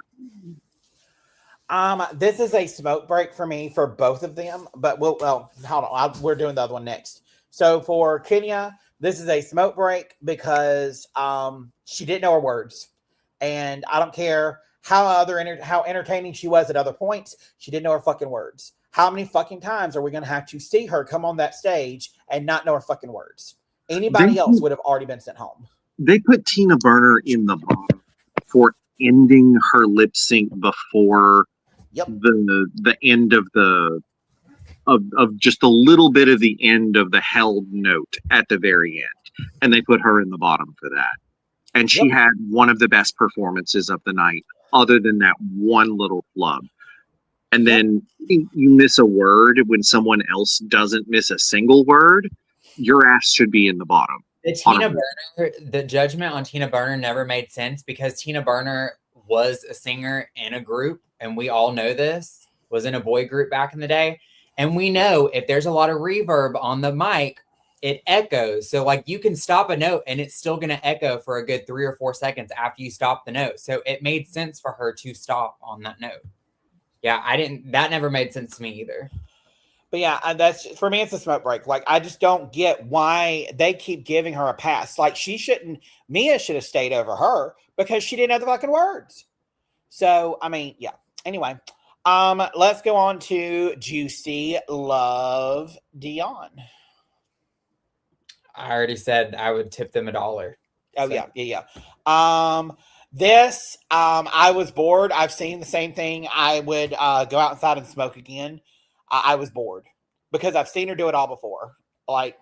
This is a smoke break for me for both of them, but hold on, we're doing the other one next. So for Kenya, this is a smoke break because she didn't know her words, and I don't care how entertaining she was at other points. She didn't know her fucking words. How many fucking times are we going to have to see her come on that stage and not know her fucking words? Anybody else would have already been sent home. They put Tina Burner in the bottom for ending her lip sync before the end of of just a little bit of the end of the held note at the very end. And they put her in the bottom for that. And she had one of the best performances of the night, other than that one little flub. and then you miss a word when someone else doesn't miss a single word, your ass should be in the bottom. The judgment on Tina Burner never made sense because Tina Burner was a singer in a group, and we all know this, was in a boy group back in the day. And we know if there's a lot of reverb on the mic, it echoes. So like you can stop a note and it's still going to echo for a good 3 or 4 seconds after you stop the note. So it made sense for her to stop on that note. Yeah, that never made sense to me either. But yeah, that's for me, it's a smoke break. Like, I just don't get why they keep giving her a pass. Like, Mia should have stayed over her because she didn't have the fucking words. So, I mean, yeah. Anyway, let's go on to Juicy Love Dion. I already said I would tip them $1. Oh, so. Yeah. I was bored. I've seen the same thing. I would go outside and smoke again. I was bored because I've seen her do it all before. Like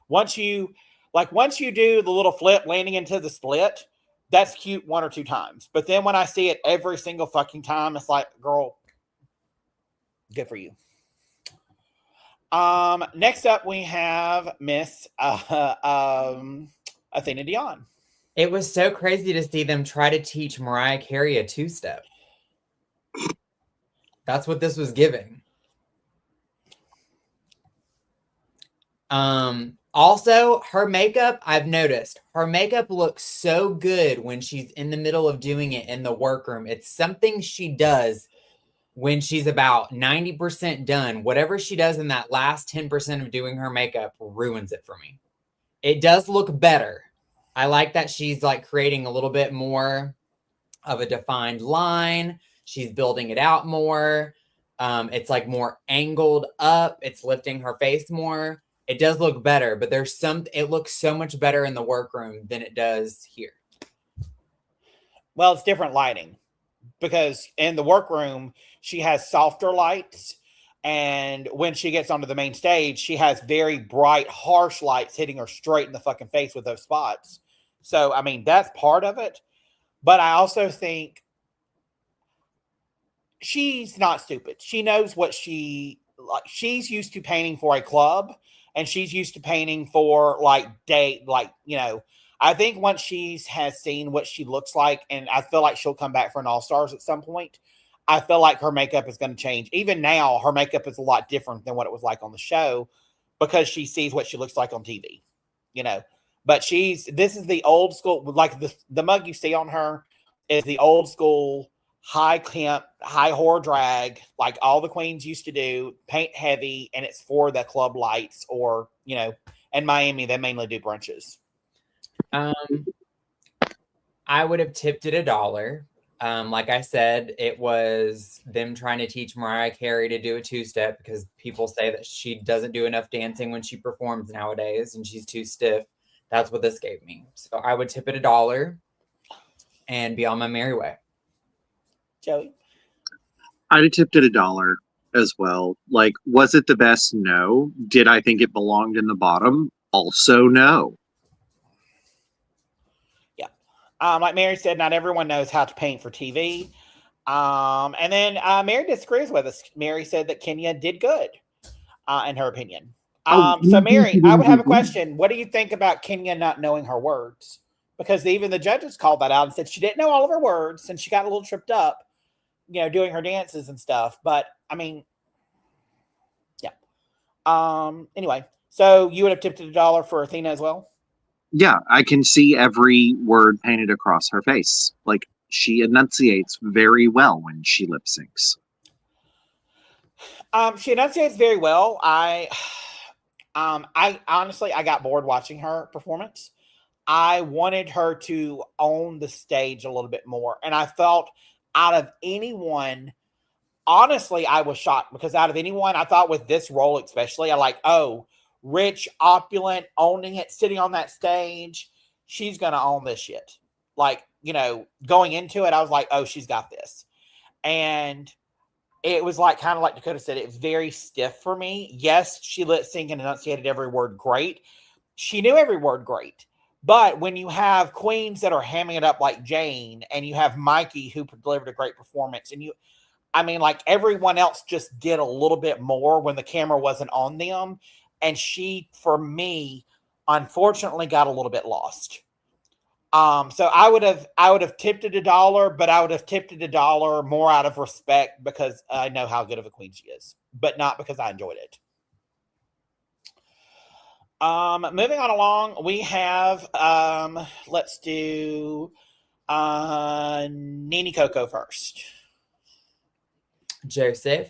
once you do the little flip landing into the split, that's cute 1 or 2 times. But then when I see it every single fucking time, it's like, girl, good for you. Next up we have Miss Athena Dion. It was so crazy to see them try to teach Mariah Carey a 2-step. That's what this was giving. Also, her makeup, I've noticed, her makeup looks so good when she's in the middle of doing it in the workroom. It's something she does when she's about 90% done. Whatever she does in that last 10% of doing her makeup ruins it for me. It does look better. I like that she's like creating a little bit more of a defined line. She's building it out more. It's like more angled up. It's lifting her face more. It does look better, but it looks so much better in the workroom than it does here. Well, it's different lighting because in the workroom, she has softer lights. And when she gets onto the main stage, she has very bright, harsh lights hitting her straight in the fucking face with those spots. So, I mean, that's part of it. But I also think she's not stupid. She knows what she's used to painting for a club. And she's used to painting for I think once she has seen what she looks like, and I feel like she'll come back for an All-Stars at some point, I feel like her makeup is going to change. Even now, her makeup is a lot different than what it was like on the show because she sees what she looks like on TV, But this is the old school, like the mug you see on her is the old school high camp, high horror drag, like all the queens used to do, paint heavy, and it's for the club lights or, in Miami, they mainly do brunches. I would have tipped it $1. Like I said, it was them trying to teach Mariah Carey to do a 2-step because people say that she doesn't do enough dancing when she performs nowadays and she's too stiff. That's what this gave me. So I would tip it $1 and be on my merry way. Joey? I'd have tipped it $1 as well. Like, was it the best? No. Did I think it belonged in the bottom? Also, no. Yeah. Like Mary said, not everyone knows how to paint for TV. And then Mary disagrees with us. Mary said that Kenya did good, in her opinion. So Mary, I would have a question. What do you think about Kenya not knowing her words? Because even the judges called that out and said she didn't know all of her words and she got a little tripped up, doing her dances and stuff. But I mean, yeah. Anyway, so you would have tipped it $1 for Athena as well? Yeah, I can see every word painted across her face. Like, she enunciates very well when she lip syncs. She enunciates very well. I honestly, I got bored watching her performance. I wanted her to own the stage a little bit more. And I felt out of anyone, honestly, I was shocked because out of anyone, I thought with this role especially, I like, rich, opulent, owning it, sitting on that stage. She's going to own this shit. Like, going into it, I was like, oh, she's got this. And it was like, kind of like Dakota said, it was very stiff for me. Yes, she lip sync and enunciated every word great. She knew every word great. But when you have queens that are hamming it up like Jane, and you have Mikey who delivered a great performance, and I mean, like everyone else just did a little bit more when the camera wasn't on them. And she, for me, unfortunately got a little bit lost. So I would have tipped it $1, but I would have tipped it $1 more out of respect because I know how good of a queen she is, but not because I enjoyed it. Moving on along, we have let's do Nene Coco first. Joseph.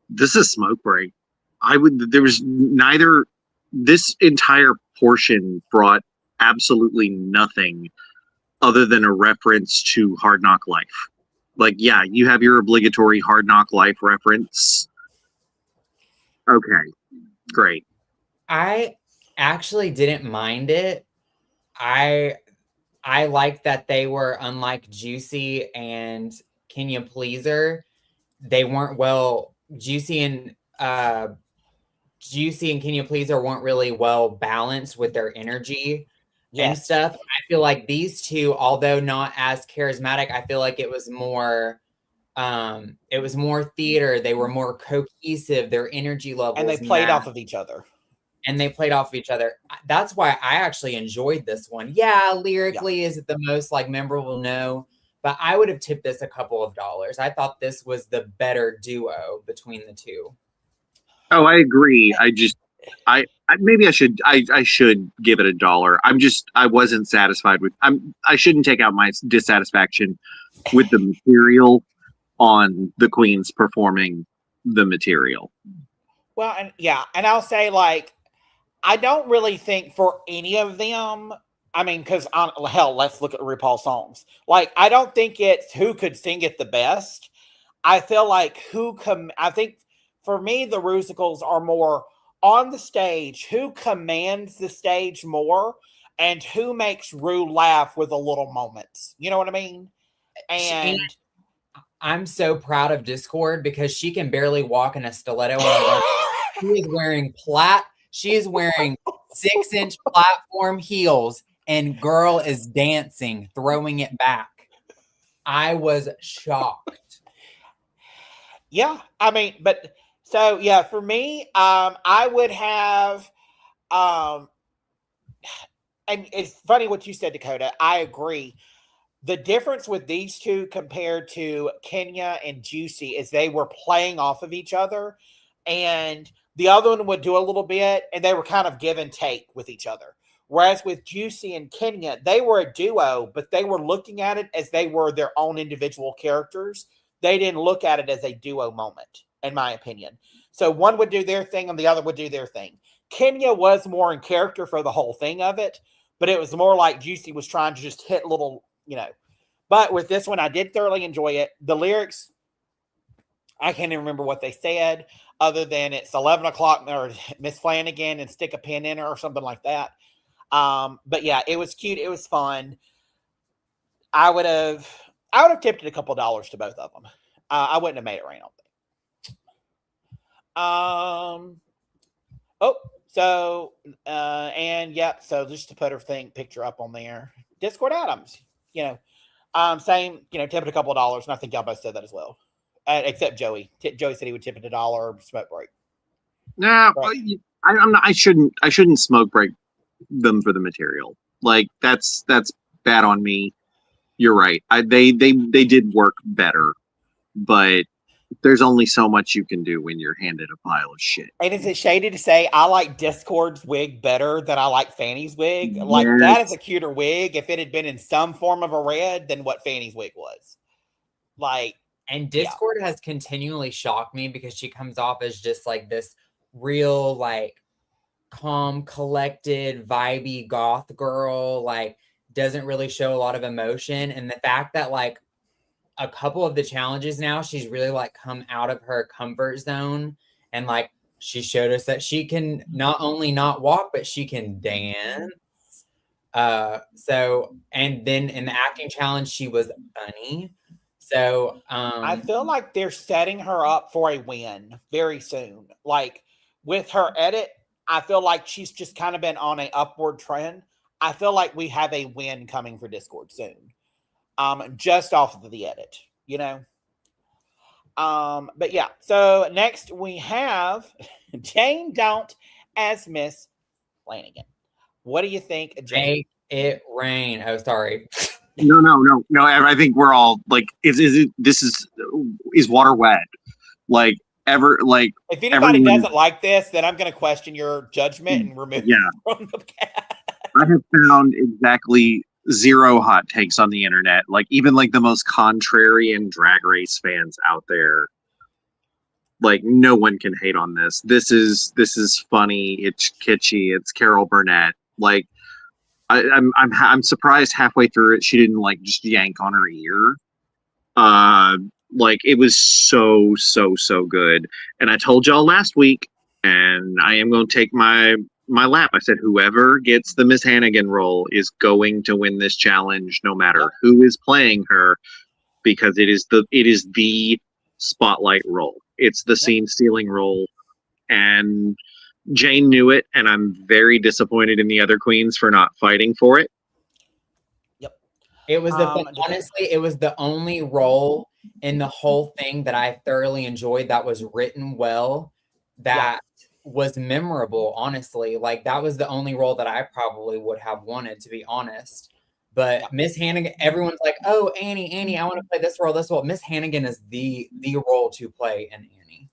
This is smoke break. There was neither. This entire portion brought absolutely nothing other than a reference to Hard Knock Life. Like, yeah, you have your obligatory Hard Knock Life reference. Okay, great. I actually didn't mind it. I like that they were, unlike Juicy and Kenya Pleaser, they weren't Juicy and Kenya Pleaser weren't really well balanced with their energy and stuff. I feel like these two, although not as charismatic, I feel like it was more theater. They were more cohesive, their energy levels. And they played off of each other. That's why I actually enjoyed this one. Yeah, lyrically, is it the most like memorable? No. But I would have tipped this a couple of dollars. I thought this was the better duo between the two. Oh, I agree. I should give it $1. I wasn't satisfied with. I shouldn't take out my dissatisfaction with the material on the queens performing the material. Well, and I'll say, like, I don't really think for any of them. I mean, because hell, let's look at RuPaul's songs. Like, I don't think it's who could sing it the best. I feel like I think for me, the Rusicals are more on the stage, who commands the stage more, and who makes Ru laugh with a little moments. You know what I mean? And I'm so proud of Discord because she can barely walk in a stiletto on She is wearing 6-inch platform heels, and girl is dancing, throwing it back. I was shocked. Yeah, I mean, but so yeah, for me, I would have, and it's funny what you said, Dakota. I agree. The difference with these two compared to Kenya and Juicy is they were playing off of each other, and the other one would do a little bit, and they were kind of give and take with each other. Whereas with Juicy and Kenya, they were a duo, but they were looking at it as they were their own individual characters. They didn't look at it as a duo moment, in my opinion. So one would do their thing and the other would do their thing. Kenya was more in character for the whole thing of it, but it was more like Juicy was trying to just hit little, But with this one, I did thoroughly enjoy it. The lyrics, I can't even remember what they said other than it's 11 o'clock or Miss Flanagan and stick a pin in her or something like that. But yeah, it was cute. It was fun. I would have tipped it a couple dollars to both of them. I wouldn't have made it rain on them. So just to put her picture up on there, Discord Adams, same, tip it a couple of dollars, and I think y'all both said that as well. Except Joey. Joey said he would tip it $1, smoke break. Nah, right. I'm not. I shouldn't smoke break them for the material. Like that's bad on me. You're right. They did work better, but there's only so much you can do when you're handed a pile of shit. And is it shady to say I like Discord's wig better than I like Fannie's wig? Like, that is a cuter wig if it had been in some form of a red than what Fannie's wig was. Like, and Discord has continually shocked me because she comes off as just like this real, like, calm, collected, vibey goth girl, like, doesn't really show a lot of emotion. And the fact that, like, a couple of the challenges now, she's really, like, come out of her comfort zone. And, like, she showed us that she can not only not walk, but she can dance. And then in the acting challenge, she was funny. So I feel like they're setting her up for a win very soon. Like, with her edit, I feel like she's just kind of been on an upward trend. I feel like we have a win coming for Discord soon. Just off of the edit. you know. But yeah, so next we have Jane Don't as Miss Flanagan. What do you think, Jane? Make it rain. Oh, sorry. No. I think we're all like, is water wet? Like If anybody doesn't like this, then I'm going to question your judgment and remove Yeah. from the cast. I have found exactly 0 hot takes on the internet. Like even like the most contrarian Drag Race fans out there, like no one can hate on this. This is funny. It's kitschy. It's Carol Burnett. Like I'm surprised halfway through it she didn't like just yank on her ear. Like it was so good. And I told y'all last week, and I am going to take my lap. I said whoever gets the Miss Hannigan role is going to win this challenge, no matter who is playing her, because it is the spotlight role. It's the scene stealing role, and Jane knew it, and I'm very disappointed in the other queens for not fighting for it. Yep. It was honestly, it was the only role in the whole thing that I thoroughly enjoyed, that was written well, that was memorable, honestly. Like that was the only role that I probably would have wanted, to be honest. But Miss Hannigan, everyone's like, oh, Annie, I want to play this role. Miss Hannigan is the role to play in Annie.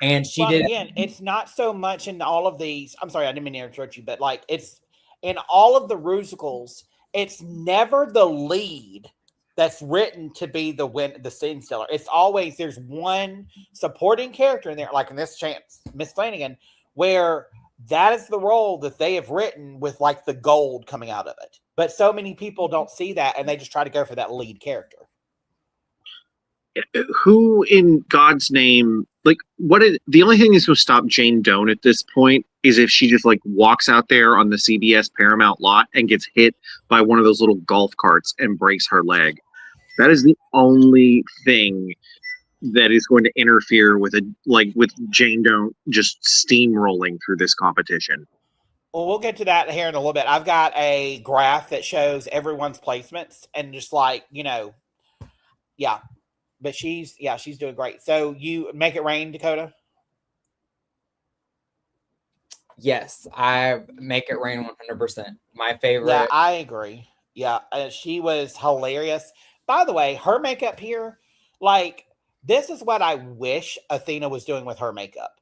And she did. Again, it's not so much in all of these. I'm sorry, I didn't mean to interrupt you, but like it's in all of the Rusicals, it's never the lead that's written to be the scene stealer. It's always there's one supporting character in there, like in this chance, Miss Flanagan, where that is the role that they have written with like the gold coming out of it. But so many people don't see that, and they just try to go for that lead character. Who in God's name, like, what is the only thing that's going to stop Jane Doan at this point is if she just like walks out there on the CBS Paramount lot and gets hit by one of those little golf carts and breaks her leg. That is the only thing that is going to interfere with with Jane Doan just steamrolling through this competition. Well, we'll get to that here in a little bit. I've got a graph that shows everyone's placements and just like, yeah. But she's doing great. So you Make It Rain, Dakota? Yes, I Make It Rain 100%. My favorite. Yeah, I agree. Yeah, she was hilarious. By the way, her makeup here, like, this is what I wish Athena was doing with her makeup.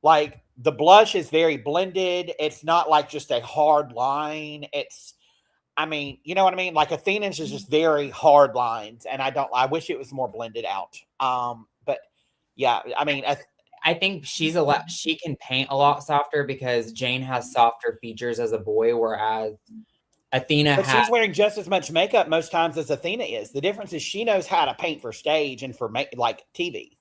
Like, the blush is very blended. It's not like just a hard line. I mean, you know what I mean? Like Athena's is just very hard lines, and I wish it was more blended out. But yeah, I mean, I think she can paint a lot softer because Jane has softer features as a boy, whereas Athena she's wearing just as much makeup most times as Athena is. The difference is she knows how to paint for stage and for like TV.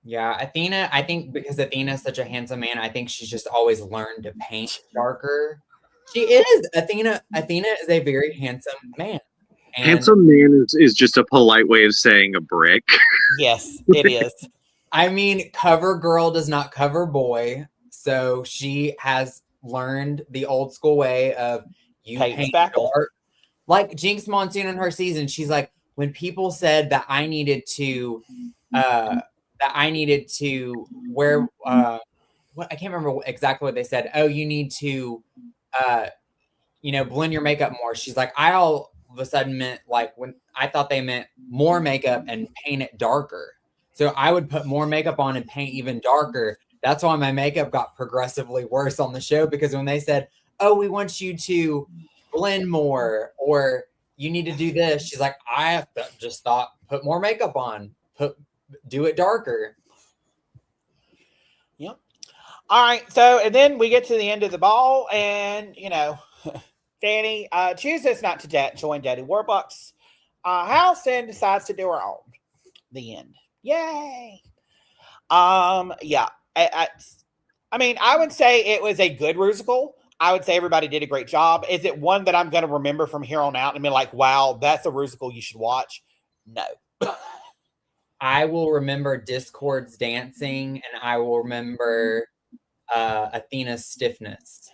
Yeah, Athena, I think because Athena is such a handsome man, I think she's just always learned to paint darker. She is. Athena is a very handsome man. And handsome man is just a polite way of saying a brick. Yes, it is. I mean, cover girl does not cover boy. So she has learned the old school way of you paint dark. Like Jinx Monsoon in her season, she's like, when people said that I needed to wear what I can't remember exactly what they said. Oh, you need to blend your makeup more. She's like, I all of a sudden meant like when I thought they meant more makeup and paint it darker. So I would put more makeup on and paint even darker. That's why my makeup got progressively worse on the show, because when they said, oh, we want you to blend more or you need to do this, she's like, I just thought put more makeup on, do it darker. Yep. All right. So, and then we get to the end of the ball, and Fannie chooses not to join Daddy Warbucks. Halcyon decides to do her own. The end. Yay. Yeah. I mean, I would say it was a good Rusical. I would say everybody did a great job. Is it one that I'm going to remember from here on out and be like, wow, that's a Rusical you should watch? No. I will remember Discord's dancing, and I will remember Athena's stiffness.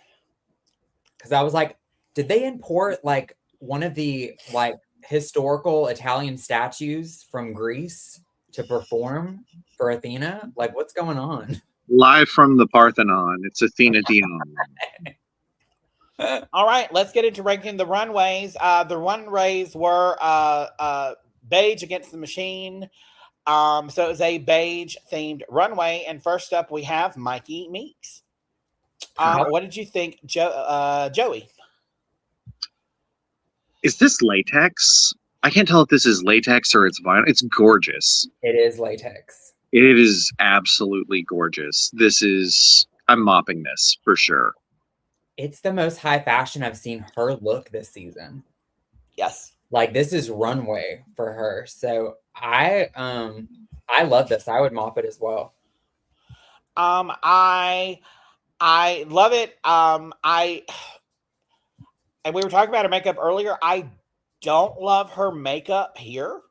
Because I was like, did they import like one of the like historical Italian statues from Greece to perform for Athena? Like, what's going on? Live from the Parthenon. It's Athena Dion. All right, let's get into ranking the runways. The runways were Beige Against the Machine. So it was a beige themed runway. And first up, we have Mikey Meeks. What did you think, Joey? Is this latex? I can't tell if this is latex or it's vinyl. It's gorgeous. It is latex. It is absolutely gorgeous. I'm mopping this for sure. It's the most high fashion I've seen her look this season. Yes. Like, this is runway for her. So I love this. I would mop it as well. I love it. And we were talking about her makeup earlier. I don't love her makeup here.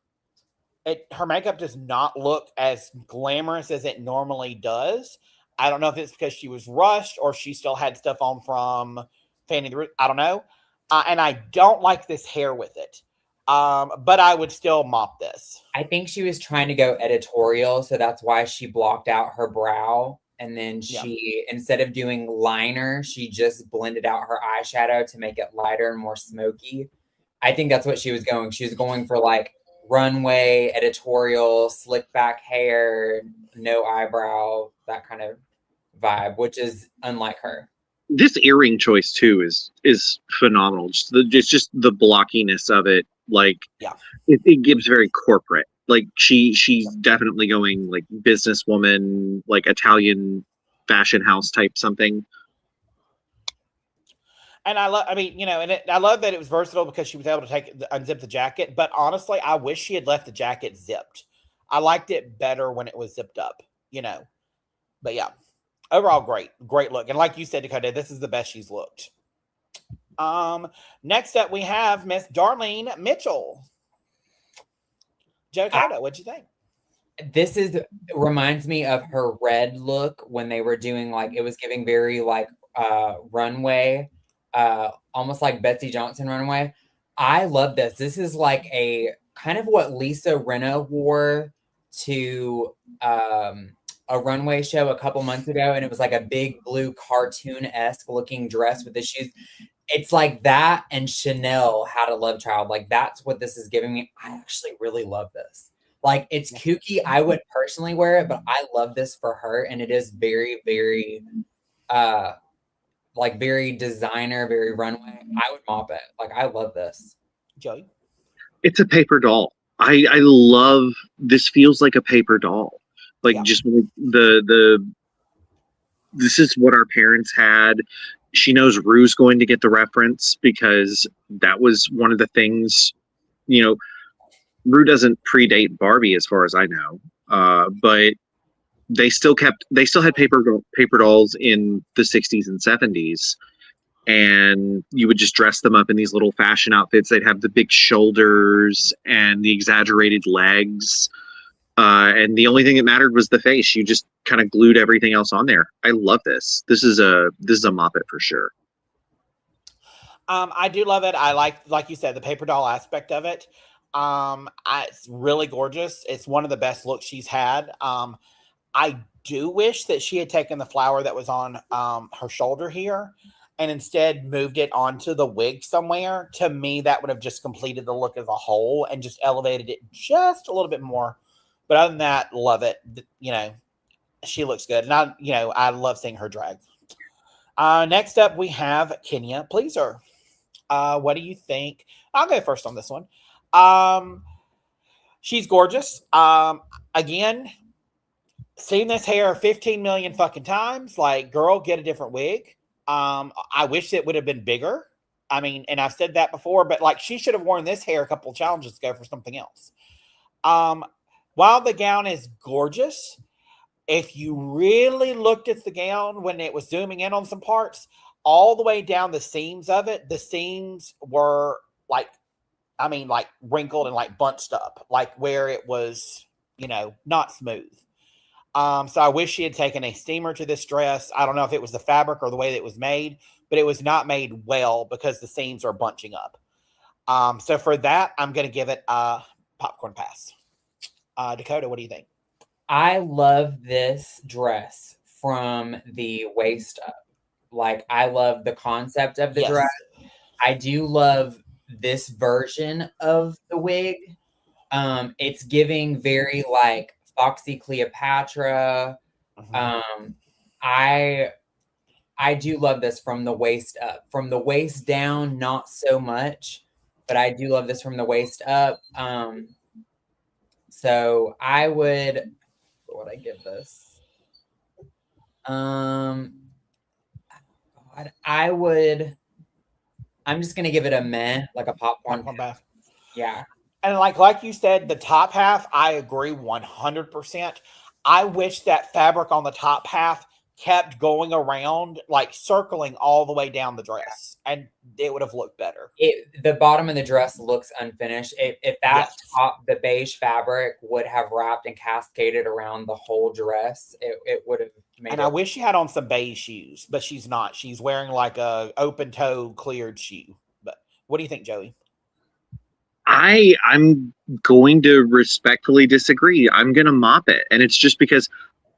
Her makeup does not look as glamorous as it normally does. I don't know if it's because she was rushed or she still had stuff on from Fannie. I don't know. And I don't like this hair with it. But I would still mop this. I think she was trying to go editorial, so that's why she blocked out her brow. And then she, instead of doing liner, she just blended out her eyeshadow to make it lighter and more smoky. I think that's what she was going. She was going for like runway, editorial, slick back hair, no eyebrow, that kind of vibe, which is unlike her. This earring choice too is phenomenal. It's just the blockiness of it. Like, it gives very corporate. Like she's definitely going like businesswoman, like Italian fashion house type something. And I love that it was versatile because she was able to unzip the jacket. But honestly, I wish she had left the jacket zipped. I liked it better when it was zipped up, But yeah, overall, great look. And like you said, Dakota, this is the best she's looked. Next up, we have Miss Darlene Mitchell. Dakota, what'd you think? This reminds me of her red look when they were doing it was giving very runway, almost like Betsy Johnson runway. I love this. This is like a kind of what Lisa Rinna wore to a runway show a couple months ago, and it was like a big blue cartoon-esque looking dress with the shoes. It's like that and Chanel Had a Love Child. Like, that's what this is giving me. I actually really love this. Like, it's kooky. I would personally wear it, but I love this for her. And it is very, very, very designer, very runway. I would mop it. Like, I love this. Joey? It's a paper doll. I love, this feels like a paper doll. Like, just this is what our parents had. She knows Ru's going to get the reference because that was one of the things, Ru doesn't predate Barbie as far as I know. But they still had paper dolls in the 60s and 70s. And you would just dress them up in these little fashion outfits. They'd have the big shoulders and the exaggerated legs. And the only thing that mattered was the face. You just kind of glued everything else on there. I love this. This is a Muppet for sure. I do love it. I like you said, the paper doll aspect of it. It's really gorgeous. It's one of the best looks she's had. I do wish that she had taken the flower that was on her shoulder here and instead moved it onto the wig somewhere. To me, that would have just completed the look as a whole and just elevated it just a little bit more. But other than that, love it. She looks good. And I love seeing her drag. Next up, we have Kenya Pleaser. What do you think? I'll go first on this one. She's gorgeous. Again, seen this hair 15 million fucking times. Like, girl, get a different wig. I wish it would have been bigger. I mean, and I've said that before, but she should have worn this hair a couple of challenges ago for something else. While the gown is gorgeous, if you really looked at the gown when it was zooming in on some parts, all the way down the seams of it, the seams were wrinkled and bunched up, where it was, not smooth. So I wish she had taken a steamer to this dress. I don't know if it was the fabric or the way that it was made, but it was not made well because the seams are bunching up. So for that, I'm going to give it a popcorn pass. Dakota, what do you think? I love this dress from the waist up. Like, I love the concept of the Yes. dress. I do love this version of the wig. It's giving very like Foxy Cleopatra. I do love this from the waist up. From the waist down, not so much, but I do love this from the waist up. So I would, what would I give this? I'm just gonna give it a meh, like a popcorn pass. Yeah. And like you said, the top half, I agree 100%. I wish that fabric on the top half kept going around, like circling all the way down the dress, and it would have looked better. The bottom of the dress looks unfinished. If that top, the beige fabric would have wrapped and cascaded around the whole dress, it would have made And I wish she had on some beige shoes, but she's not. She's wearing like a open toe cleared shoe. But what do you think, Joey? I'm going to respectfully disagree. I'm going to mop it. And it's just because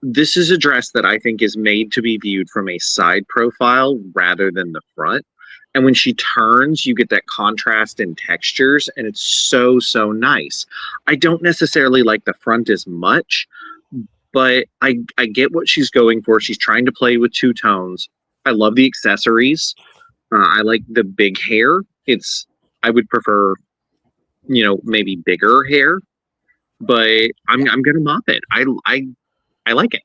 this is a dress that I think is made to be viewed from a side profile rather than the front. And when she turns, you get that contrast in textures, and it's so, so nice. I don't necessarily like the front as much, but I get what she's going for. She's trying to play with two tones. I love the accessories. I like the big hair. I would prefer, maybe bigger hair, but I'm gonna mop it. I like it.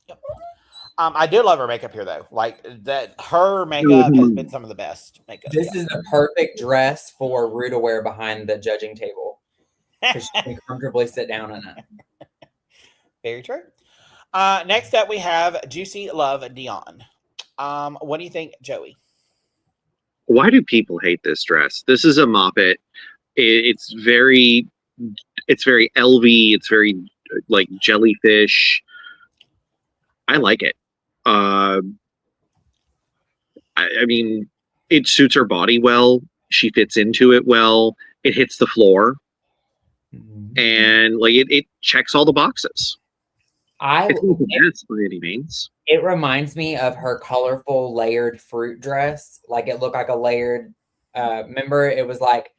Yep. I do love her makeup here, though. Like that, her makeup has been some of the best makeup. This is the perfect dress for Ru to wear behind the judging table, because she can comfortably sit down in it. Very true. Next up, we have Juicy Love Dion. What do you think, Joey? Why do people hate this dress? This is a mop it. It's very LV. It's very like jellyfish. I like it. I mean, it suits her body well. She fits into it well. It hits the floor, and like it checks all the boxes. It's not the best by any means. It reminds me of her colorful layered fruit dress. Like it looked like a layered. Remember, it was like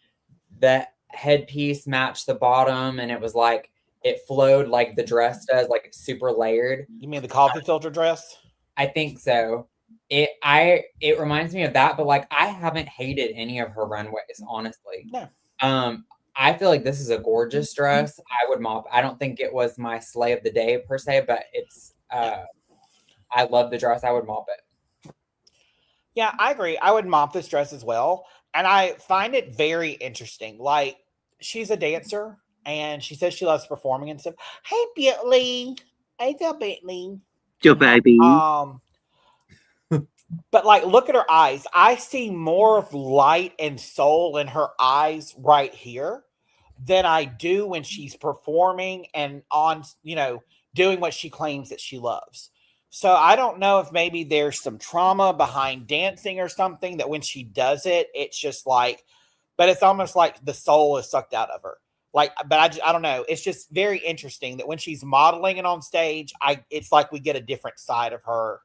the headpiece matched the bottom, and it was like it flowed like the dress does, like super layered. You mean the coffee filter dress? I think so. It reminds me of that, but like I haven't hated any of her runways, honestly. No. I feel like this is a gorgeous dress. I would mop. I don't think it was my slay of the day per se, but it's I love the dress. I would mop it. Yeah, I agree. I would mop this dress as well. And I find it very interesting. Like, she's a dancer and she says she loves performing and stuff. Hey, Bentley. Hey, Bentley. Yo, baby. But like, look at her eyes. I see more of light and soul in her eyes right here than I do when she's performing and on, doing what she claims that she loves. So I don't know if maybe there's some trauma behind dancing or something that when she does it, it's just like, but it's almost like the soul is sucked out of her. Like, but I don't know. It's just very interesting that when she's modeling it on stage, it's like we get a different side of her,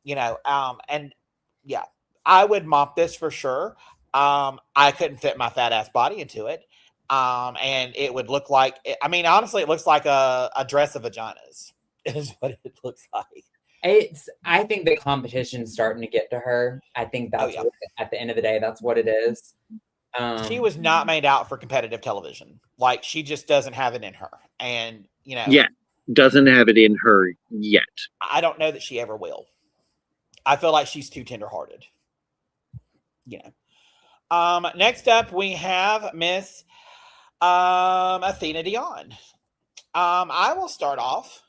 and yeah, I would mop this for sure. I couldn't fit my fat ass body into it. And it would look like, honestly, it looks like a dress of vaginas is what it looks like. I think the competition's starting to get to her. I think that's what, at the end of the day, that's what it is. She was not made out for competitive television. Like, she just doesn't have it in her. And, yeah, doesn't have it in her yet. I don't know that she ever will. I feel like she's too tenderhearted. Next up, we have Miss Athena Dion. I will start off.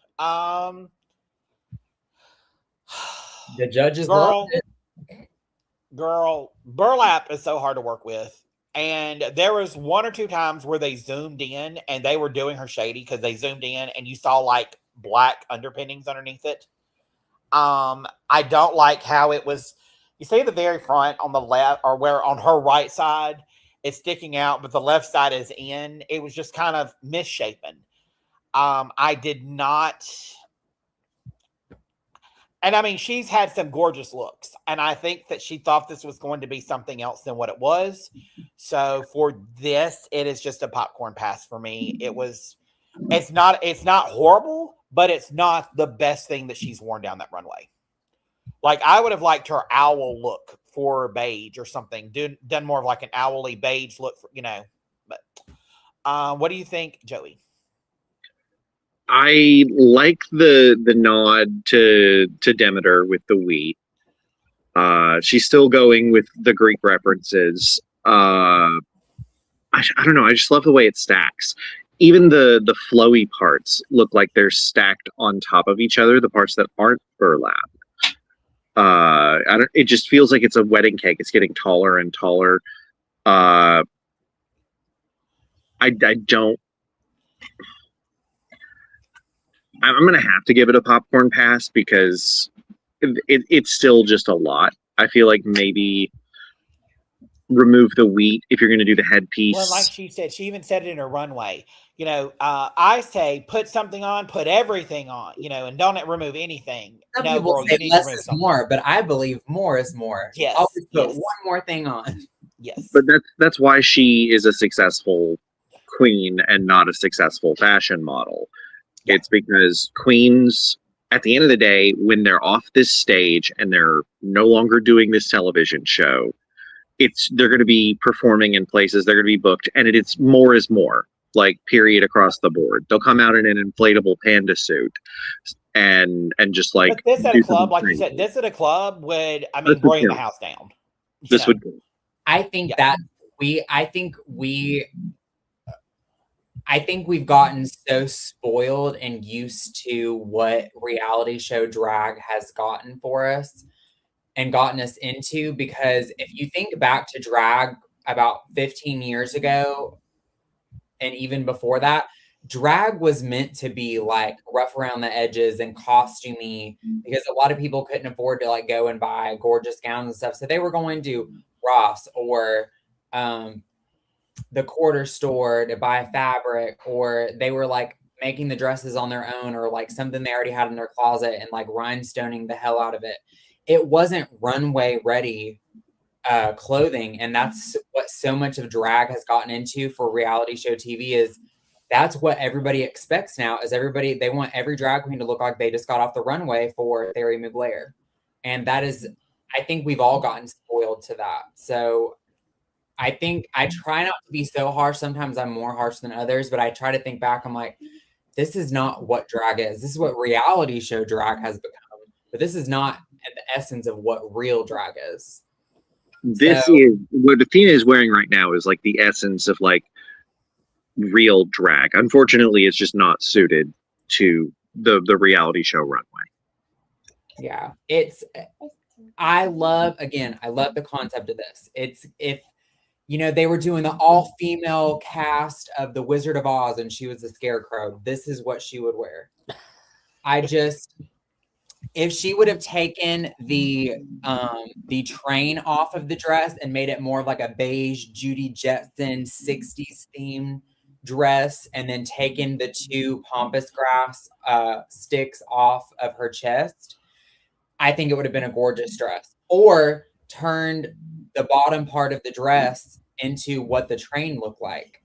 The judges loved it. Girl, burlap is so hard to work with. And there was one or two times where they zoomed in and they were doing her shady because they zoomed in and you saw like black underpinnings underneath it. I don't like how it was You see the very front on the left, or where on her right side it's sticking out, but the left side is in. It was just kind of misshapen. I did not. And I mean, she's had some gorgeous looks, and I think that she thought this was going to be something else than what it was. So for this, it is just a popcorn pass for me. It's not horrible, but it's not the best thing that she's worn down that runway. Like, I would have liked her owl look for beige or something, done more of like an owly beige look, but what do you think, Joey? I like the nod to Demeter with the wheat. She's still going with the Greek references. I don't know. I just love the way it stacks. Even the flowy parts look like they're stacked on top of each other. The parts that aren't burlap. It just feels like it's a wedding cake. It's getting taller and taller. I don't. I'm going to have to give it a popcorn pass because it's still just a lot. I feel like maybe remove the wheat if you're going to do the headpiece. Well, like she said, she even said it in her runway. I say put something on, put everything on, and don't remove anything. Some people say less is more, but I believe more is more. Yes. Always put one more thing on. Yes. But that's why she is a successful queen and not a successful fashion model. Yeah. It's because queens, at the end of the day, when they're off this stage and they're no longer doing this television show, they're going to be performing in places, they're going to be booked, and it's more is more, like, period, across the board. They'll come out in an inflatable panda suit and just like. But this at a club, like you said, this at a club would, bring the house down. This would. I think that I think we've gotten so spoiled and used to what reality show drag has gotten for us and gotten us into, because if you think back to drag about 15 years ago, and even before that, drag was meant to be like rough around the edges and costumey, because a lot of people couldn't afford to like go and buy gorgeous gowns and stuff. So they were going to Ross or the quarter store to buy fabric, or they were like making the dresses on their own, or like something they already had in their closet and like rhinestoning the hell out of it. It wasn't runway ready clothing. And that's what so much of drag has gotten into for reality show TV, is that's what everybody expects now, is they want every drag queen to look like they just got off the runway for Thierry Mugler. And that is, I think we've all gotten spoiled to that. So I think I try not to be so harsh. Sometimes I'm more harsh than others, but I try to think back. I'm like, this is not what drag is. This is what reality show drag has become, but this is not the essence of what real drag is. This is what Athena is wearing right now, is like the essence of like real drag. Unfortunately, it's just not suited to the reality show runway. Yeah, I love the concept of this. If they were doing the all-female cast of The Wizard of Oz and she was the Scarecrow, this is what she would wear. If she would have taken the train off of the dress and made it more like a beige Judy Jetson 60s theme dress, and then taken the two pampas grass sticks off of her chest, I think it would have been a gorgeous dress. Or turned the bottom part of the dress into what the train looked like.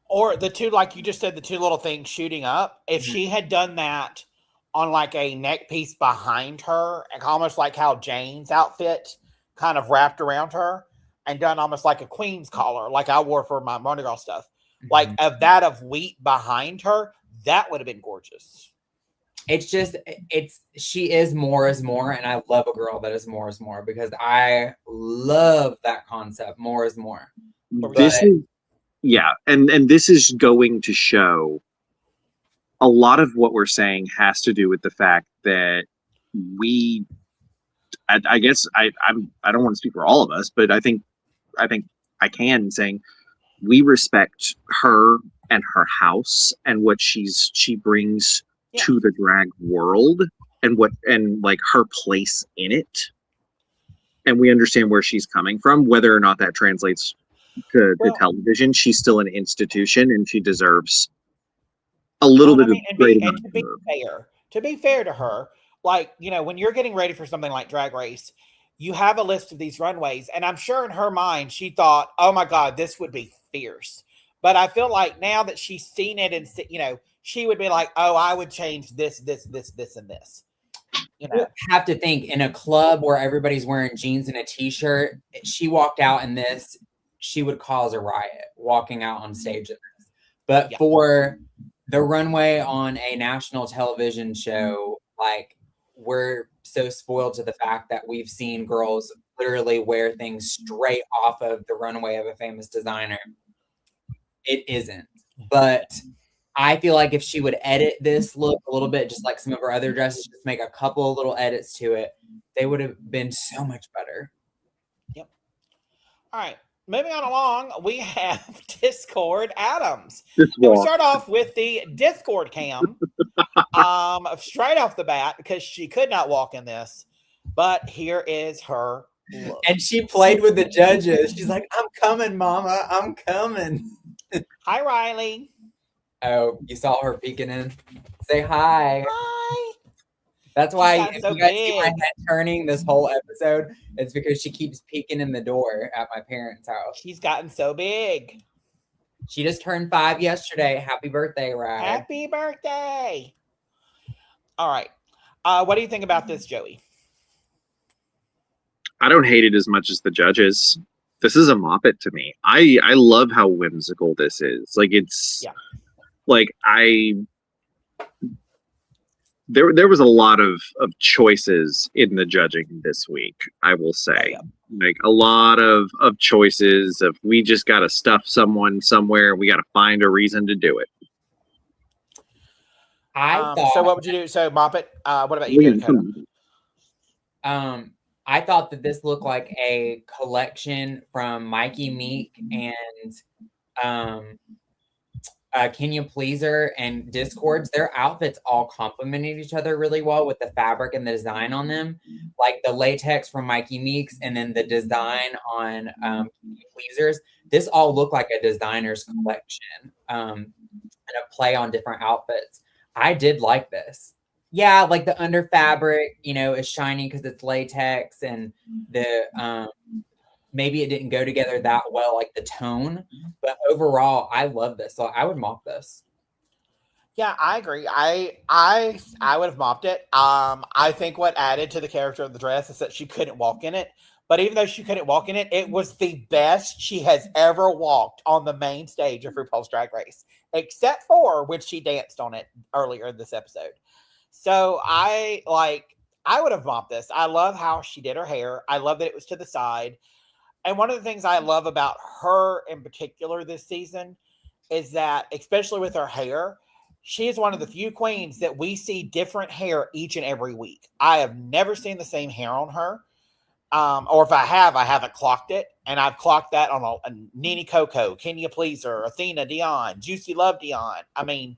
Or the two, like you just said, the two little things shooting up. If she had done that on like a neck piece behind her, almost like how Jane's outfit kind of wrapped around her, and done almost like a queen's collar, like I wore for my Mardi Gras stuff, like of wheat behind her, that would have been gorgeous. She is more is more, and I love a girl that is more is more, because I love that concept, more is more. And this is going to show a lot of what we're saying has to do with the fact that I guess I don't want to speak for all of us, but I think I can, saying we respect her and her house and what she brings to the drag world, and like her place in it. and we understand where she's coming from. Whether or not that translates to television, she's still an institution, and she deserves a little bit of great amount of love. To be fair to her, like, you know, when you're getting ready for something like Drag Race, you have a list of these runways, and I'm sure in her mind she thought, "Oh my God, this would be fierce." But I feel like now that she's seen it, and you know, she would be like, "Oh, I would change this, and this." You know, have to think in a club where everybody's wearing jeans and a t-shirt. She walked out in this, she would cause a riot walking out on stage in this. But for the runway on a national television show, like, we're so spoiled to the fact that we've seen girls literally wear things straight off of the runway of a famous designer. It isn't. But I feel like if she would edit this look a little bit, just like some of her other dresses, just make a couple of little edits to it, they would have been so much better. Yep. All right. Moving on along, we have Discord Adams. And we start off with the Discord cam straight off the bat, because she could not walk in this. But here is her look. And she played with the judges. She's like, "I'm coming, mama. I'm coming." Hi, Riley. Oh, you saw her peeking in? Say hi. Hi. That's why if you guys see my head turning this whole episode, it's because she keeps peeking in the door at my parents' house. She's gotten so big. She just turned 5 yesterday. Happy birthday, Rye. Happy birthday. All right. What do you think about this, Joey? I don't hate it as much as the judges. This is a mop-it to me. I love how whimsical this is. Like, it's like there was a lot of choices in the judging this week, I will say. Like, a lot of choices of, we just got to stuff someone somewhere. We got to find a reason to do it. So what would you do? So mop-it. What about you, Dakota? I thought that this looked like a collection from Mikey Meek and Kenya Pleaser and Discords. Their outfits all complemented each other really well with the fabric and the design on them. Like the latex from Mikey Meek's and then the design on Kenya Pleaser's. This all looked like a designer's collection and a play on different outfits. I did like this. Yeah, like the under fabric, you know, is shiny because it's latex, and the maybe it didn't go together that well, like the tone. But overall, I love this, so I would mop this. Yeah, I agree. I would have mopped it. I think what added to the character of the dress is that she couldn't walk in it. But even though she couldn't walk in it, it was the best she has ever walked on the main stage of RuPaul's Drag Race, except for when she danced on it earlier in this episode. So I would have mopped this. I love how she did her hair. I love that it was to the side. And one of the things I love about her in particular this season is that, especially with her hair, she is one of the few queens that we see different hair each and every week. I have never seen the same hair on her. Or if I haven't clocked it. And I've clocked that on a Nene Coco, Kenya Pleaser, Athena, Dion, Juicy Love Dion. I mean,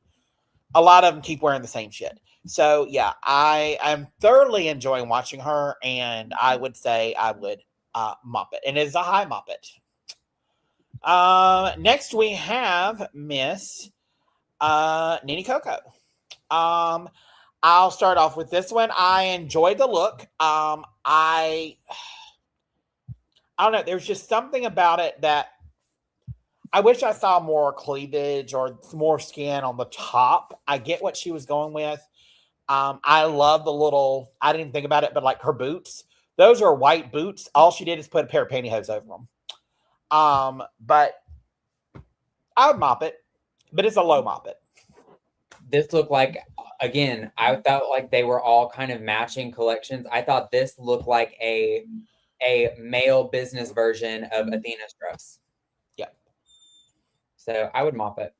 a lot of them keep wearing the same shit. So, yeah, I am thoroughly enjoying watching her, and I would say I would mop it. And it is a high mop it. Next, we have Miss Nene Coco. I'll start off with this one. I enjoyed the look. I don't know. There's just something about it that I wish I saw more cleavage or more skin on the top. I get what she was going with. I love the little, I didn't even think about it, but like her boots, those are white boots. All she did is put a pair of pantyhose over them. But I would mop it, but it's a low mop it. This looked like, again, I felt like they were all kind of matching collections. I thought this looked like a male business version of Athena's dress. Yeah. So I would mop it.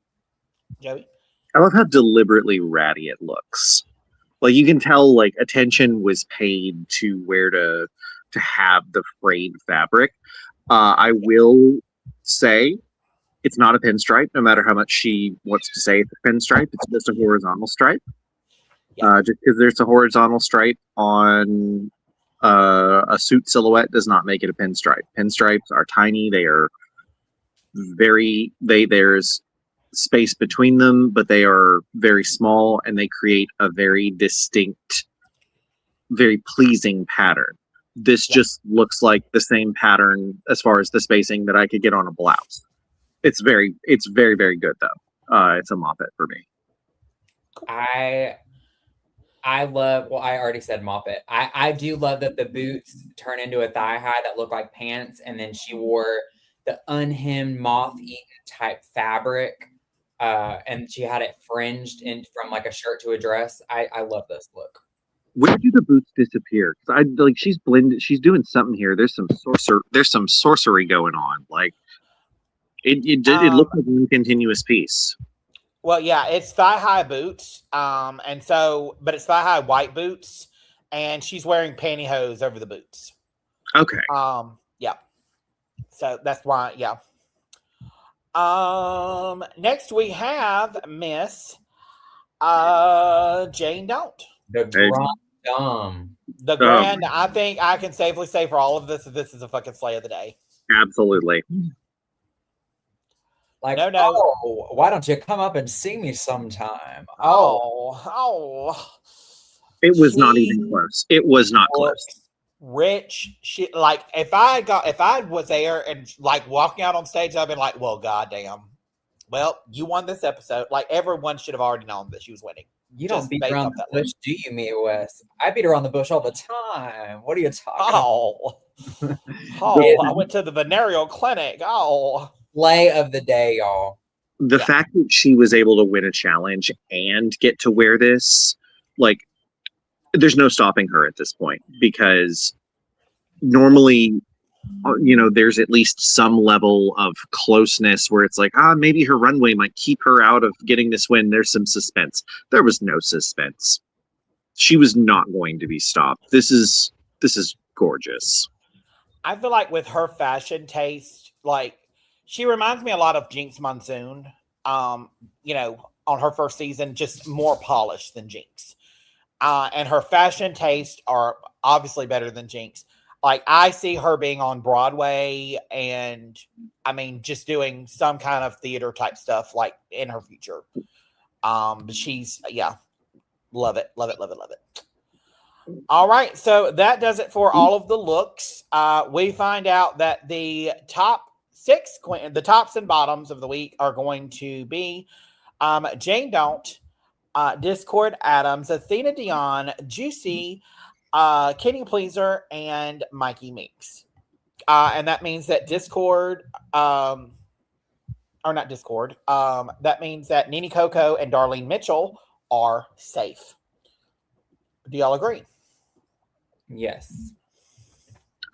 Joey? I love how deliberately ratty it looks. Like, you can tell, like, attention was paid to where to have the frayed fabric. I will say it's not a pinstripe, no matter how much she wants to say it's a pinstripe. It's just a horizontal stripe. Yeah. Just because there's a horizontal stripe on A suit silhouette does not make it a pinstripe. Pinstripes are tiny. They are there's space between them, but they are very small, and they create a very distinct, very pleasing pattern. This just looks like the same pattern as far as the spacing that I could get on a blouse. It's very, very good though. It's a moppet for me. I love, well, I already said moppet. I do love that the boots turn into a thigh high that look like pants, and then she wore the unhemmed moth-eaten type fabric, and she had it fringed in from like a shirt to a dress. I love this look. Where do the boots disappear? I like she's blended. She's doing something here. There's some sorcery going on. Like it looks like one continuous piece. Well, yeah, it's thigh-high boots, and so, but it's thigh-high white boots, and she's wearing pantyhose over the boots. Okay. Yeah. So that's why, yeah. Next we have Miss Jane Don't. The Grand. The Grand, I think I can safely say for all of this, this is a fucking slay of the day. Absolutely. Like, no. Oh, why don't you come up and see me sometime? Oh. It was not even close. It was not close. Rich shit. Like if I was there and like walking out on stage, I'd been like, well, goddamn. Well, you won this episode. Like everyone should have already known that she was winning. You don't beat around the bush, do you, Mia West? I beat around the bush all the time. What are you talking about? I went to the venereal clinic. Play of the day, y'all. The fact that she was able to win a challenge and get to wear this, like, there's no stopping her at this point, because normally, you know, there's at least some level of closeness where it's like, maybe her runway might keep her out of getting this win. There's some suspense. There was no suspense. She was not going to be stopped. This is gorgeous. I feel like with her fashion taste, like she reminds me a lot of Jinx Monsoon. You know, on her first season, just more polished than Jinx. And her fashion tastes are obviously better than Jinx. Like I see her being on Broadway and I mean, just doing some kind of theater type stuff like in her future. But she's, love it. All right. So that does it for all of the looks. We find out that the top six, the tops and bottoms of the week are going to be Jane Don't, Discord Adams, Athena Dion, Juicy, Kitty Pleaser, and Mikey Meeks. And that means that Discord, or not Discord, that means that Nene Coco and Darlene Mitchell are safe. Do y'all agree? Yes.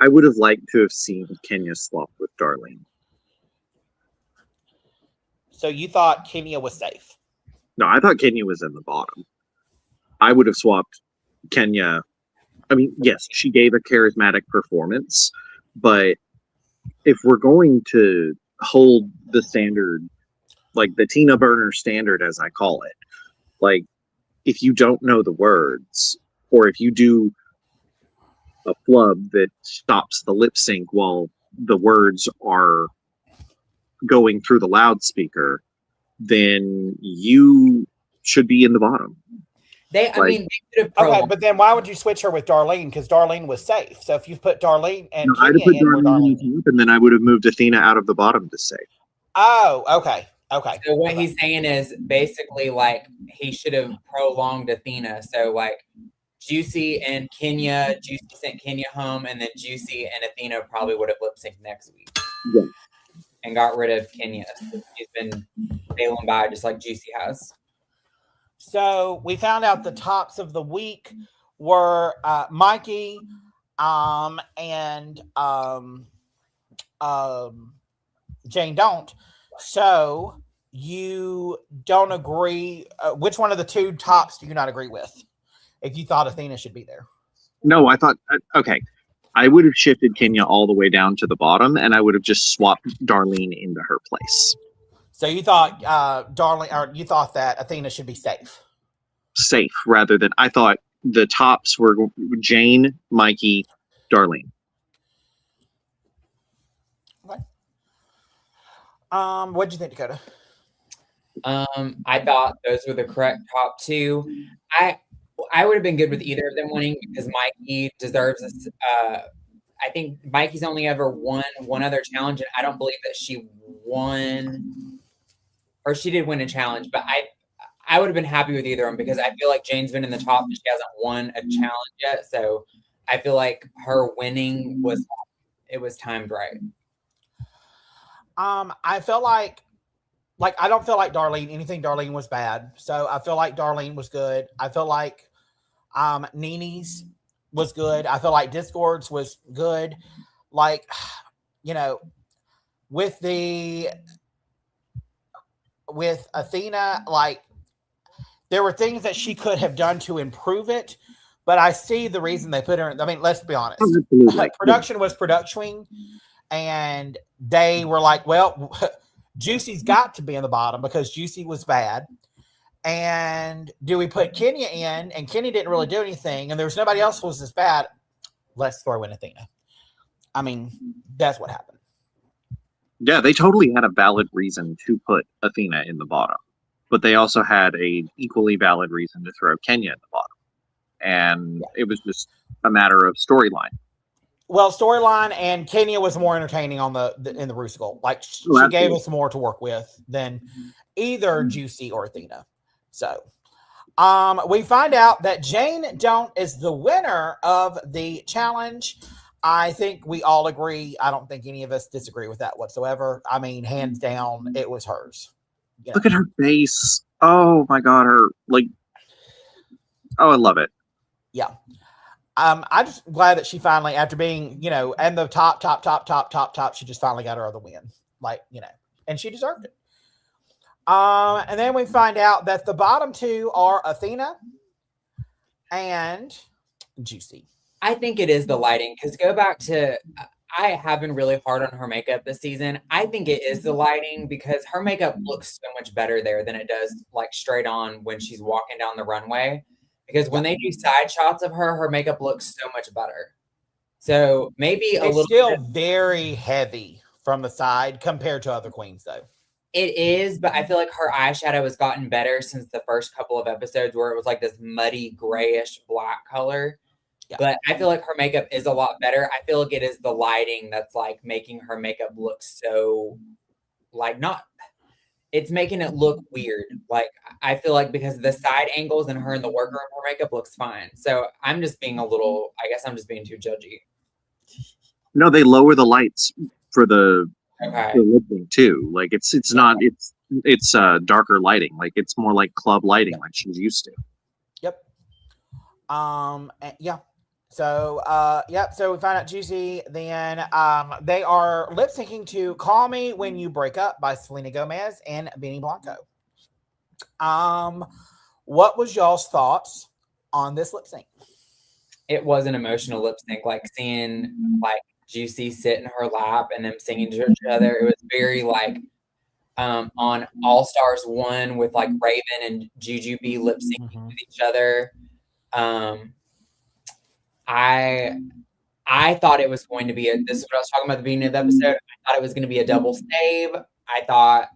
I would have liked to have seen Kenya swap with Darlene. So you thought Kenya was safe? No, I thought Kenya was in the bottom. I would have swapped Kenya. I mean, yes, she gave a charismatic performance, but if we're going to hold the standard, like the Tina Burner standard, as I call it, like if you don't know the words, or if you do a flub that stops the lip sync while the words are going through the loudspeaker, then you should be in the bottom. They should have okay, but then why would you switch her with Darlene? Because Darlene was safe. So if you put Darlene and I'd have Kenya put in where Darlene Darlene, and then I would have moved Athena out of the bottom to safe. Oh, okay. So what he's saying is basically like he should have prolonged Athena. So like Juicy and Kenya, Juicy sent Kenya home, and then Juicy and Athena probably would have lip synced next week. Yeah. And got rid of Kenya. She's been sailing by just like Juicy has. So we found out the tops of the week were Mikey and Jane Don't. So you don't agree. Which one of the two tops do you not agree with? If you thought Athena should be there. No, I thought, okay. I would have shifted Kenya all the way down to the bottom, and I would have just swapped Darlene into her place. So you thought you thought that Athena should be safe. Safe, rather than, I thought the tops were Jane, Mikey, Darlene. Okay. What'd you think, Dakota? I thought those were the correct top two. I would have been good with either of them winning because Mikey deserves this. I think Mikey's only ever won one other challenge, and I don't believe that she won, or she did win a challenge. But I would have been happy with either of them because I feel like Jane's been in the top, and she hasn't won a challenge yet. So I feel like her winning was timed right. I felt like I don't feel like anything Darlene was bad. So I feel like Darlene was good. I feel like Nini's was good. I feel like Discord's was good. Like, with Athena, like there were things that she could have done to improve it, but I see the reason they put her in. I mean, let's be honest. Production was production, and they were like, well, Juicy's got to be in the bottom because Juicy was bad. And do we put Kenya in? And Kenya didn't really do anything, and there was nobody else who was as bad. Let's throw in Athena. I mean, that's what happened. Yeah, they totally had a valid reason to put Athena in the bottom, but they also had a equally valid reason to throw Kenya in the bottom, and it was just a matter of storyline. Well, storyline, and Kenya was more entertaining in the Rusical. Like she gave us more to work with than either Juicy or Athena. So, we find out that Jane Don't is the winner of the challenge. I think we all agree. I don't think any of us disagree with that whatsoever. I mean, hands down, it was hers. Look at her face. Oh my God, I love it. Yeah. I'm just glad that she finally, after being, and the top, she just finally got her other win. And she deserved it. And then we find out that the bottom two are Athena and Juicy. I think it is the lighting because go back to, I have been really hard on her makeup this season. I think it is the lighting because her makeup looks so much better there than it does straight on when she's walking down the runway. Because when they do side shots of her makeup looks so much better. So maybe it's still very heavy from the side compared to other queens, though. It is, but I feel like her eyeshadow has gotten better since the first couple of episodes where it was like this muddy grayish black color. Yeah. But I feel like her makeup is a lot better. I feel like it is the lighting that's making her makeup look so it's making it look weird. I feel like because of the side angles and her in the workroom, her makeup looks fine. So I'm just being I guess I'm just being too judgy. No, they lower the lights for the lip sync too. It's darker lighting. It's more like club lighting, like she's used to. Yep. Yeah. So, so we find out Juicy, then they are lip syncing to Call Me When You Break Up by Selena Gomez and Benny Blanco. What was y'all's thoughts on this lip sync? It was an emotional lip sync, seeing Juicy sit in her lap and them singing to each other. It was very on All Stars 1 with Raven and Juju B lip syncing with each other. I thought it was going to be this is what I was talking about at the beginning of the episode. I thought it was going to be a double save. I thought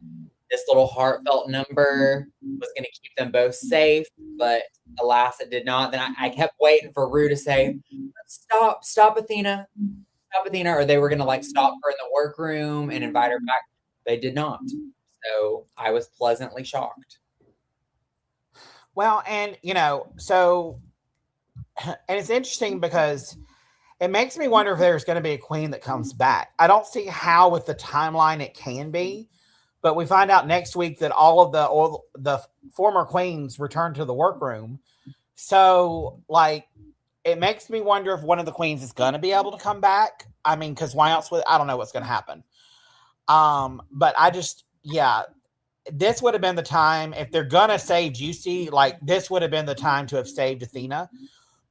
this little heartfelt number was going to keep them both safe, but alas, it did not. Then I kept waiting for Ru to say, stop Athena, or they were going to stop her in the workroom and invite her back. They did not. So I was pleasantly shocked. Well, and and it's interesting because it makes me wonder if there's going to be a queen that comes back. I don't see how with the timeline it can be, but we find out next week that all of the former queens return to the workroom. So it makes me wonder if one of the queens is going to be able to come back. I mean, because why else I don't know what's going to happen. But this would have been the time if they're going to save Juicy, this would have been the time to have saved Athena.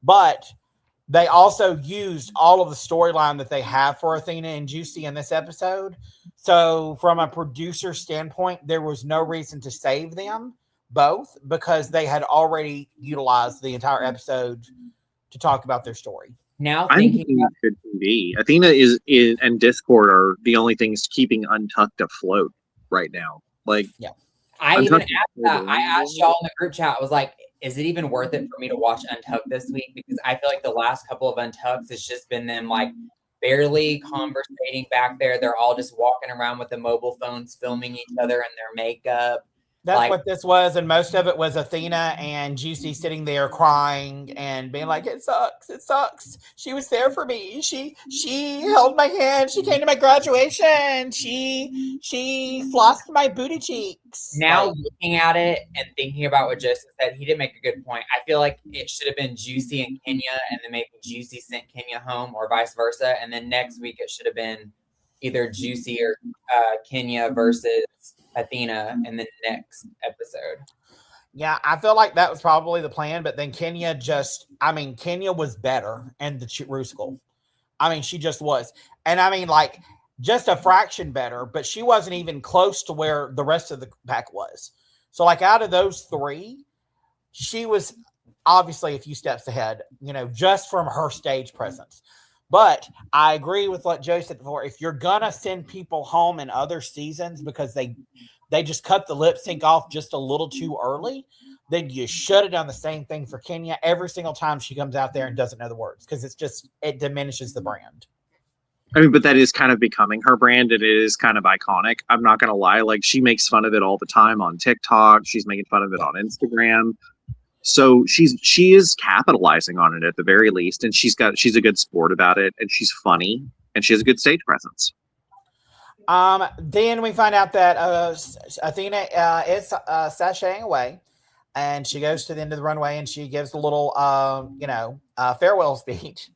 But they also used all of the storyline that they have for Athena and Juicy in this episode. So from a producer standpoint, there was no reason to save them both because they had already utilized the entire episode to talk about their story. Now I'm thinking thinking good TV. Athena is and Discord are the only things keeping Untucked afloat right now. Like, I even Untucked asked that. I asked y'all in the group chat. I was like, is it even worth it for me to watch Untucked this week? Because I feel like the last couple of Untucks, it's just been them like barely conversating back there. They're all just walking around with the mobile phones, filming each other and their makeup. That's like, what this was, and most of it was Athena and Juicy sitting there crying and being like, "It sucks, it sucks." She was there for me. She held my hand. She came to my graduation. She flossed my booty cheeks. Now looking at it and thinking about what Joseph said, he did make a good point. I feel like it should have been Juicy and Kenya, and then maybe Juicy sent Kenya home, or vice versa. And then next week it should have been either Juicy or Kenya versus Athena in the next episode. Yeah, I feel like that was probably the plan, but then Kenya was better in the Rusical. I mean, she just was. And I mean, like, just a fraction better, but she wasn't even close to where the rest of the pack was. So, like, out of those three, she was obviously a few steps ahead, just from her stage presence. But I agree with what Joe said before. If you're going to send people home in other seasons because they just cut the lip sync off just a little too early, then you should have done the same thing for Kenya every single time she comes out there and doesn't know the words, because it diminishes the brand. I mean, but that is kind of becoming her brand, and it is kind of iconic. I'm not going to lie. Like, she makes fun of it all the time on TikTok. She's making fun of it on Instagram. So she is capitalizing on it at the very least, and she's a good sport about it, and she's funny, and she has a good stage presence. Then we find out that Athena is sashaying away, and she goes to the end of the runway and she gives a little, farewell speech.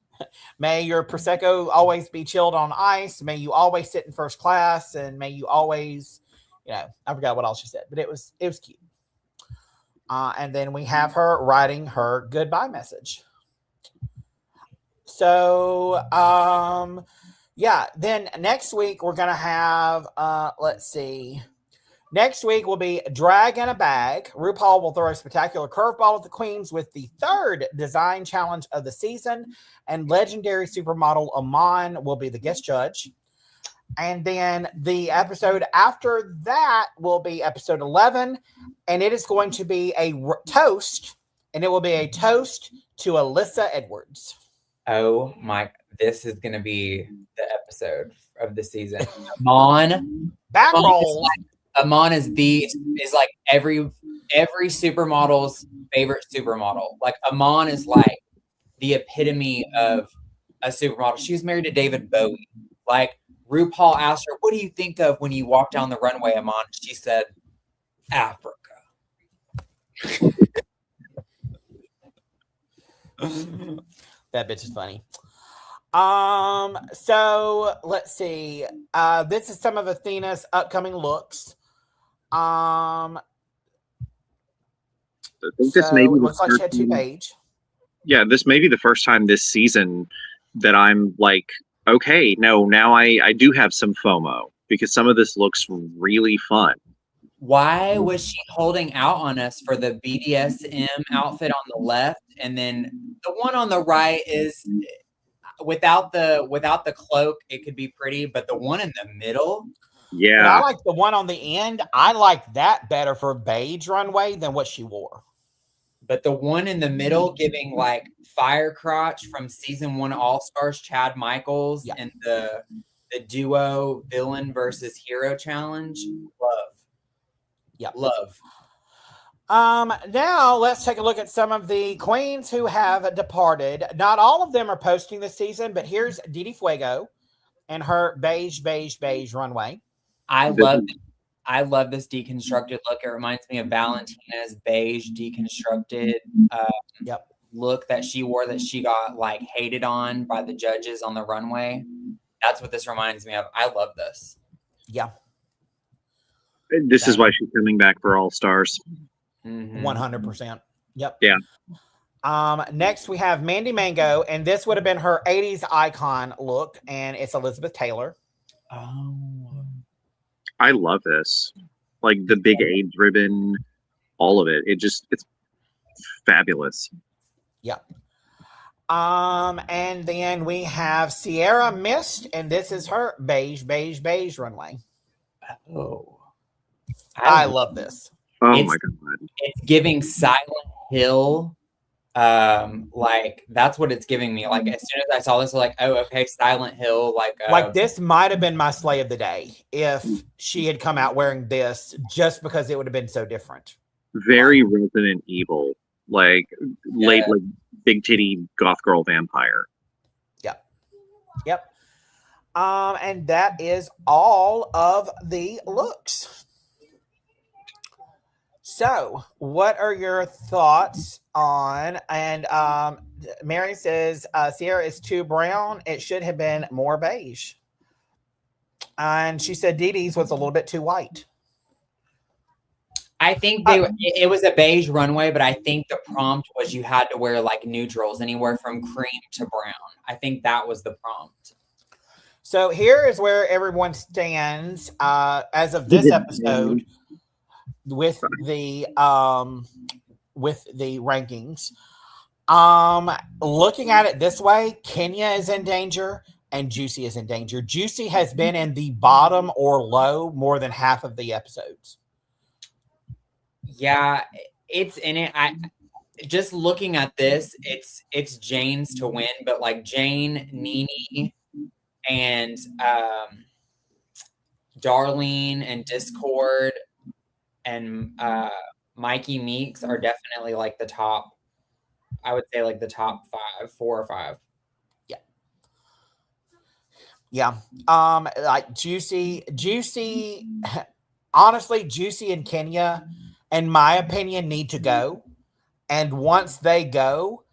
May your Prosecco always be chilled on ice. May you always sit in first class, and may you always, I forgot what else she said, but it was cute. And then we have her writing her goodbye message. So, then next week we're going to have, let's see. Next week will be Drag in a Bag. RuPaul will throw a spectacular curveball at the queens with the third design challenge of the season, and legendary supermodel Amon will be the guest judge. And then the episode after that will be episode 11, and it is going to be a toast, and it will be a toast to Alyssa Edwards. Oh my, this is going to be the episode of the season. Amon. Back roll. Amon is like every supermodel's favorite supermodel. Like, Amon is like the epitome of a supermodel. She was married to David Bowie. Like, RuPaul asked her, "What do you think of when you walk down the runway, Amon?" She said, "Africa." That bitch is funny. So let's see. This is some of Athena's upcoming looks. I think this may be looks like she had 2 page. Yeah, this may be the first time this season that I'm like, okay, no, now I do have some FOMO, because some of this looks really fun. Why was she holding out on us for the BDSM outfit on the left, and then the one on the right is without the cloak? It could be pretty, but the one in the middle, yeah, I like the one on the end. I like that better for Beige Runway than what she wore. But the one in the middle, giving like fire crotch from season 1 All Stars, Chad Michaels, and the duo villain versus hero challenge. Love. Now let's take a look at some of the queens who have departed. Not all of them are posting this season, but here's Didi Fuego and her beige runway. I love this deconstructed look. It reminds me of Valentina's beige deconstructed look that she wore, that she got like hated on by the judges on the runway. That's what this reminds me of. I love this. Yeah. This is why she's coming back for All Stars. 100%. Yep. Yeah. Next we have Mandy Mango, and this would have been her 80s icon look, and it's Elizabeth Taylor. Oh. I love this. Like the big AIDS ribbon, all of it. It's fabulous. Yeah. And then we have Sierra Mist, and this is her beige runway. Oh, I love this. Oh It's- my god! It's giving Silent Hill. Like that's what it's giving me. Like as soon as I saw this, like, oh, okay, Silent Hill. Like this might have been my slay of the day if she had come out wearing this, just because it would have been so different. Very Resident Evil, like late, like big titty goth girl vampire. Yep. And that is all of the looks. So, what are your thoughts on? And Mary says Sierra is too brown. It should have been more beige. And she said Dee Dee's was a little bit too white. I think it was a beige runway, but I think the prompt was you had to wear like neutrals, anywhere from cream to brown. I think that was the prompt. So here is where everyone stands as of this episode with the rankings. Looking at it this way, Kenya is in danger and Juicy is in danger. Juicy has been in the bottom or low more than half of the episodes. Yeah, it's in it. I just looking at this, it's Jane's to win, but like Jane, Nene, and Darlene and Discord and Mikey Meeks are definitely like the top. I would say like the top 4 or 5. Yeah. Like Juicy, honestly, Juicy and Kenya, in my opinion, need to go. And once they go,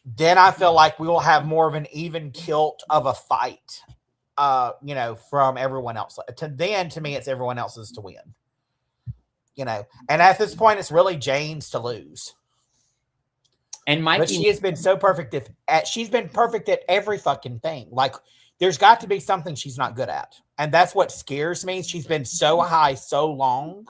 then I feel like we will have more of an even kilt of a fight, from everyone else. To me, it's everyone else's to win. And at this point, it's really Jane's to lose. And Mikey, but she has been so perfect. She's been perfect at every fucking thing. Like, there's got to be something she's not good at. And that's what scares me. She's been so high so long.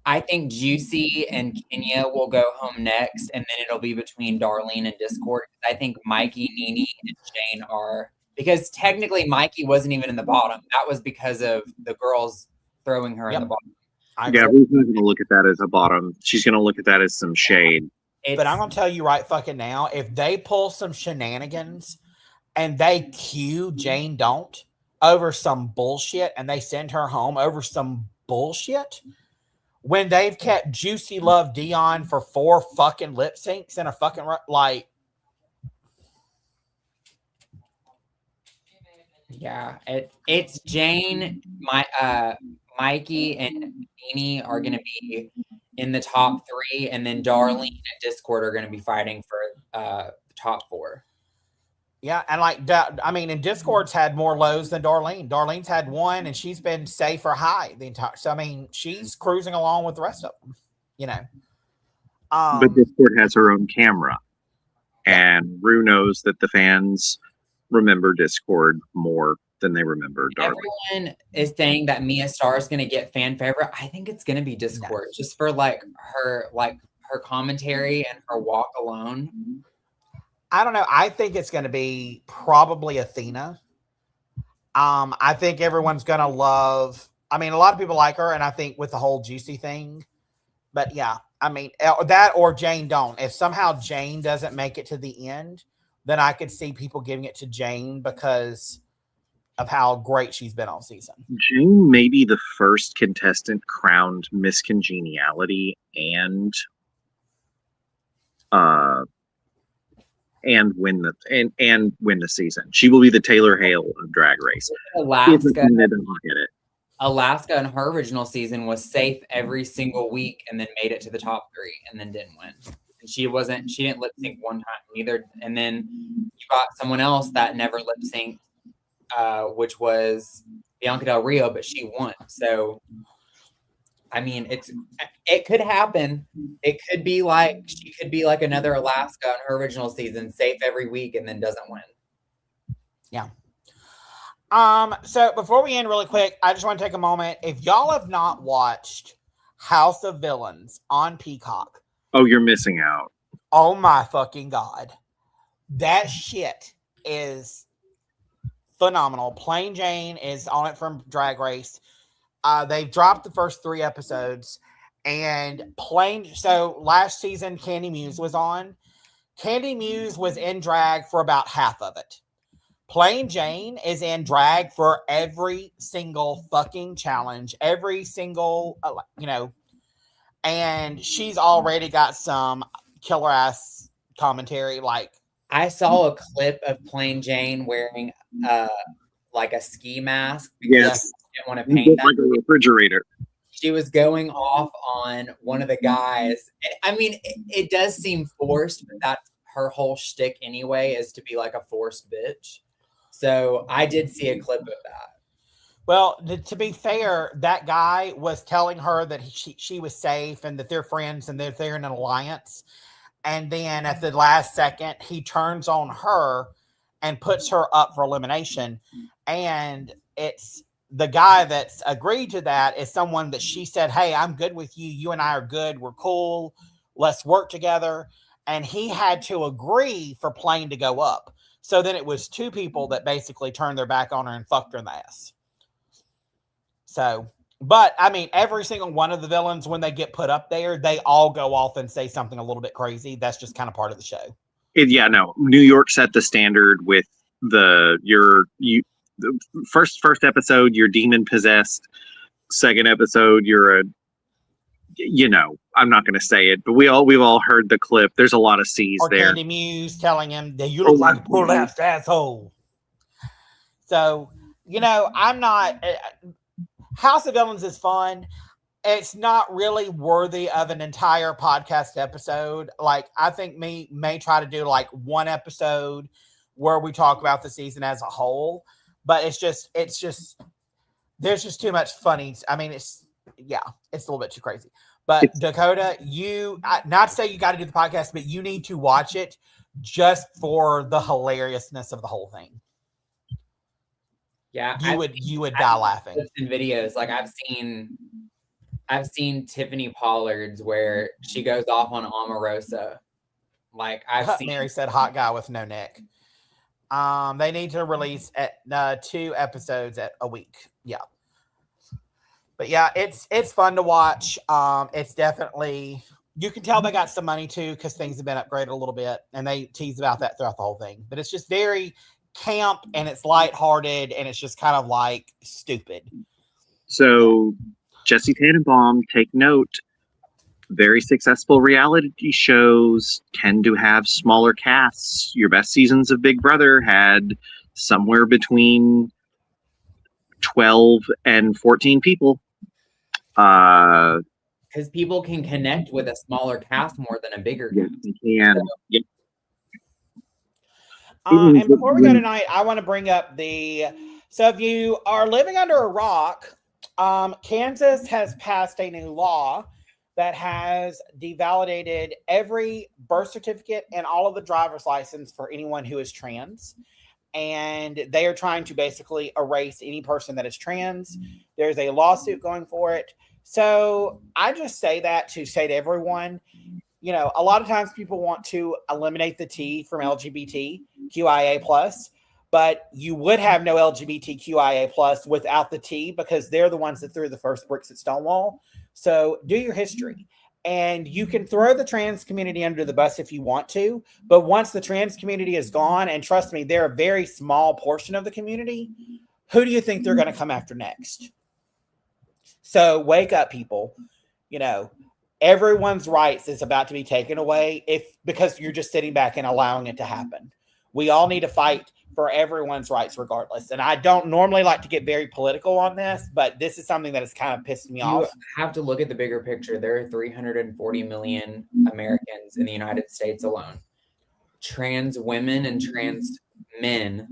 I think Juicy and Kenya will go home next, and then it'll be between Darlene and Discord. I think Mikey, Nene, and Jane are, because technically Mikey wasn't even in the bottom. That was because of the girls throwing her in the bottom. Ruth's not going to look at that as a bottom. She's going to look at that as some shade. But I'm going to tell you right fucking now, if they pull some shenanigans and they cue Jane Don't over some bullshit and they send her home over some bullshit, when they've kept Juicy Love Dion for 4 fucking lip syncs and a fucking like. Yeah, it's Jane, Mikey, and Nene are going to be in the top 3, and then Darlene and Discord are going to be fighting for the top 4. Yeah, and and Discord's had more lows than Darlene. Darlene's had 1, and she's been safe or high the entire. So she's cruising along with the rest of them. But Discord has her own camera, and Ru knows that the fans remember Discord more than they remember Darlene. Everyone is saying that Mia Starr is going to get fan favorite. I think it's going to be Discord, just for her commentary and her walk alone. I don't know. I think it's going to be probably Athena. I think everyone's going to love. A lot of people like her, and I think with the whole Juicy thing. But yeah, that or Jane Don't. If somehow Jane doesn't make it to the end, then I could see people giving it to Jane because of how great she's been all season. Jane may be the first contestant crowned Miss Congeniality and win the season. She will be the Taylor Hale of Drag Race. Alaska in her original season was safe every single week and then made it to the top 3 and then didn't win. And she didn't lip sync one time either. And then you got someone else that never lip synced, which was Bianca Del Rio, but she won. So it could happen. It could be like she could be like another Alaska in her original season, safe every week and then doesn't win. Yeah. So before we end really quick, I just want to take a moment. If y'all have not watched House of Villains on Peacock, oh, you're missing out. Oh my fucking God. That shit is phenomenal. Plain Jane is on it from Drag Race. They've dropped the first 3 episodes, and so last season Candy Muse was on. Candy Muse was in drag for about half of it. Plain Jane is in drag for every single fucking challenge, every single, and she's already got some killer ass commentary. Like, I saw a clip of Plain Jane wearing like a ski mask Yes. she didn't want to paint that. Like a refrigerator. She was going off on one of the guys. I mean, it does seem forced, but that's her whole shtick anyway, is to be like a forced bitch. So I did see a clip of that. Well, to be fair, that guy was telling her that she was safe and that they're friends and that they're in an alliance. And then at the last second, he turns on her and puts her up for elimination. And it's the guy that's agreed to that is someone that she said, hey, I'm good with you. You and I are good. We're cool. Let's work together. And he had to agree for Plain to go up. So then it was 2 people that basically turned their back on her and fucked her in the ass. So, but I mean, every single one of the villains, when they get put up there, they all go off and say something a little bit crazy. That's just kind of part of the show. New York set the standard with the first episode, you're demon possessed. Second episode, you're I'm not going to say it, but we've all heard the clip. There's a lot of C's or there. Candy Muse telling him that you look like a prolapsed asshole. So, I'm not. House of Villains is fun. It's not really worthy of an entire podcast episode. Like, I think me may try to do like 1 episode where we talk about the season as a whole, but it's just there's just too much funny. I mean, it's a little bit too crazy. But Dakota, not to say you got to do the podcast, but you need to watch it just for the hilariousness of the whole thing. Yeah, you would die laughing. In videos, like I've seen Tiffany Pollard's where she goes off on Omarosa. Like I've seen. Mary said, "Hot guy with no neck." They need to release 2 episodes a week. Yeah. But yeah, it's fun to watch. It's definitely, you can tell they got some money too because things have been upgraded a little bit, and they tease about that throughout the whole thing. But it's just very camp and it's lighthearted and it's just kind of like stupid. So, Jesse Tannenbaum, take note. Very successful reality shows tend to have smaller casts. Your best seasons of Big Brother had somewhere between 12 and 14 people. Because people can connect with a smaller cast more than a bigger cast. You can. Yeah. And before we go tonight, I want to bring up so if you are living under a rock, Kansas has passed a new law that has devalidated every birth certificate and all of the driver's license for anyone who is trans. And they are trying to basically erase any person that is trans. There's a lawsuit going for it. So I just say that to say to everyone, a lot of times people want to eliminate the T from LGBTQIA+, but you would have no LGBTQIA+ without the T because they're the ones that threw the first bricks at Stonewall. So do your history. And you can throw the trans community under the bus if you want to, but once the trans community is gone, and trust me, they're a very small portion of the community, who do you think they're going to come after next? So wake up, people. Everyone's rights is about to be taken away because you're just sitting back and allowing it to happen. We all need to fight for everyone's rights regardless. And I don't normally like to get very political on this, but this is something that has kind of pissed me off. You have to look at the bigger picture. There are 340 million Americans in the United States alone. Trans women and trans men,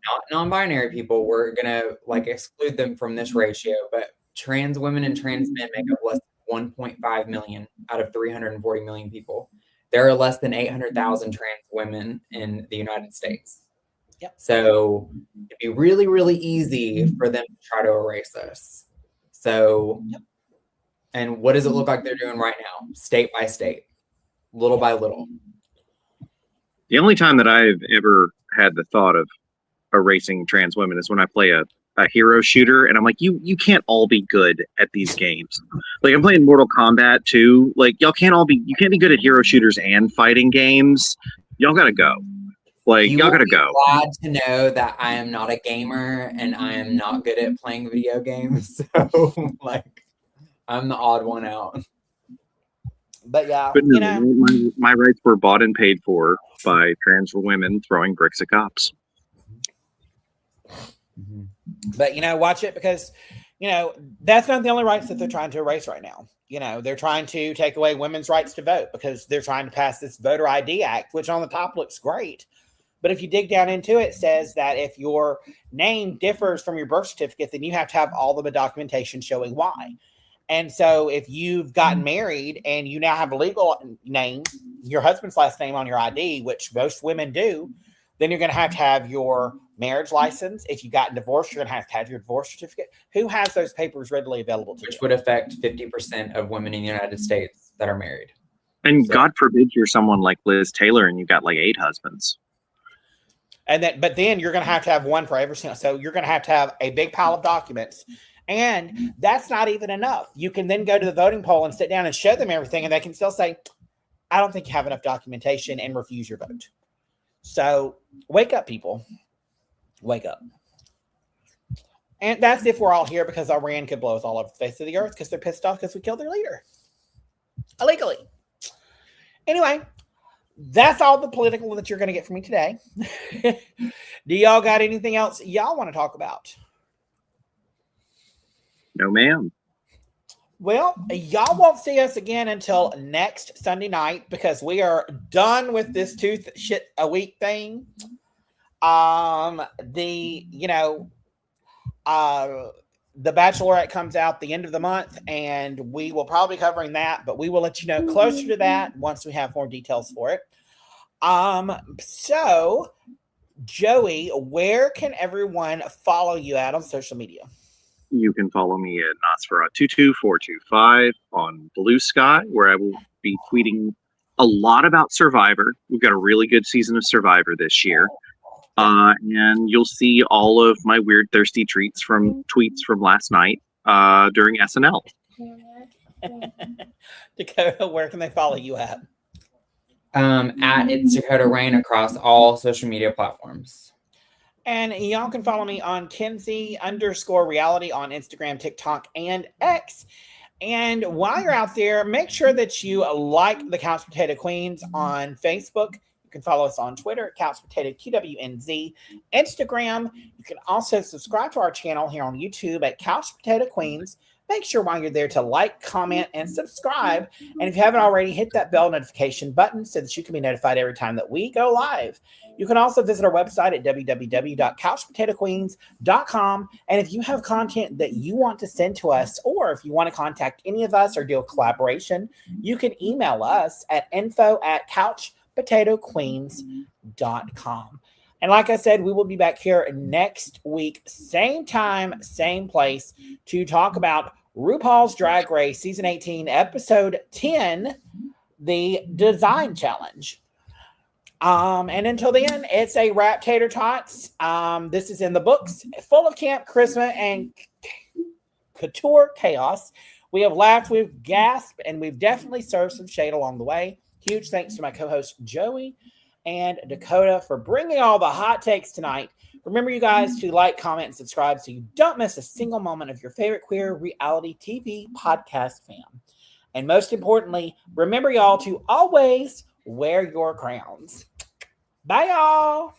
not non-binary people, we're going to exclude them from this ratio, but trans women and trans men make up less than 1.5 million out of 340 million people. There are less than 800,000 trans women in the United States. Yep. So it'd be really, really easy for them to try to erase us. So, And what does it look like they're doing right now? State by state, little by little. The only time that I've ever had the thought of erasing trans women is when I play a hero shooter, and I'm like, you can't all be good at these games. Like, I'm playing Mortal Kombat too. Like, you can't be good at hero shooters and fighting games. Y'all gotta go. Like, y'all gotta go. Glad to know that I am not a gamer and I am not good at playing video games. So, like, I'm the odd one out. But yeah, but no, my rights were bought and paid for by trans women throwing bricks at cops. Mm-hmm. But watch it, because that's not the only rights that they're trying to erase right now. They're trying to take away women's rights to vote because they're trying to pass this Voter ID Act, which on the top looks great. But if you dig down into it, it says that if your name differs from your birth certificate, then you have to have all of the documentation showing why. And so if you've gotten married and you now have a legal name, your husband's last name on your ID, which most women do, then you're going to have your marriage license. If you've gotten divorced, you're going to have your divorce certificate. Who has those papers readily available to you? Which would affect 50% of women in the United States that are married. And so, God forbid you're someone like Liz Taylor and you got like 8 husbands. But then you're going to have one for every single. So you're going to have a big pile of documents. And that's not even enough. You can then go to the voting poll and sit down and show them everything, and they can still say, I don't think you have enough documentation, and refuse your vote. So wake up, people. Wake up. And that's if we're all here because Iran could blow us all over the face of the earth because they're pissed off because we killed their leader. Illegally. Anyway, that's all the political that you're going to get from me today. Do y'all got anything else y'all want to talk about? No, ma'am. Well, y'all won't see us again until next Sunday night because we are done with this 2 shit a week thing. The Bachelorette comes out the end of the month, and we will probably be covering that, but we will let you know closer to that once we have more details for it. So Joey, where can everyone follow you at on social media? You can follow me at Nosferatu22425 on Blue Sky, where I will be tweeting a lot about Survivor. We've got a really good season of Survivor this year. And you'll see all of my weird thirsty tweets from last night during SNL. Dakota, where can they follow you at? At It's Dakota Rain across all social media platforms. And y'all can follow me on Kenzie_reality on Instagram, TikTok, and X. And while you're out there, make sure that you like the Couch Potato Queens on Facebook. You can follow us on Twitter at Couch Potato QWNZ. Instagram, you can also subscribe to our channel here on YouTube at Couch Potato Queens. Make sure while you're there to like, comment, and subscribe. And if you haven't already, hit that bell notification button so that you can be notified every time that we go live. You can also visit our website at www.couchpotatoqueens.com. And if you have content that you want to send to us, or if you want to contact any of us or do a collaboration, you can email us at info@couchpotatoqueens.com. And like I said, we will be back here next week, same time, same place, to talk about RuPaul's Drag Race Season 18, Episode 10, the Design Challenge. And until then, it's a wrap, tater tots. This is in the books, full of camp, charisma, and couture chaos. We have laughed, we've gasped, and we've definitely served some shade along the way. Huge thanks to my co-host Joey and Dakota for bringing all the hot takes tonight. Remember, you guys, to like, comment, and subscribe so you don't miss a single moment of your favorite queer reality TV podcast fam. And most importantly, remember, y'all, to always wear your crowns. Bye, y'all.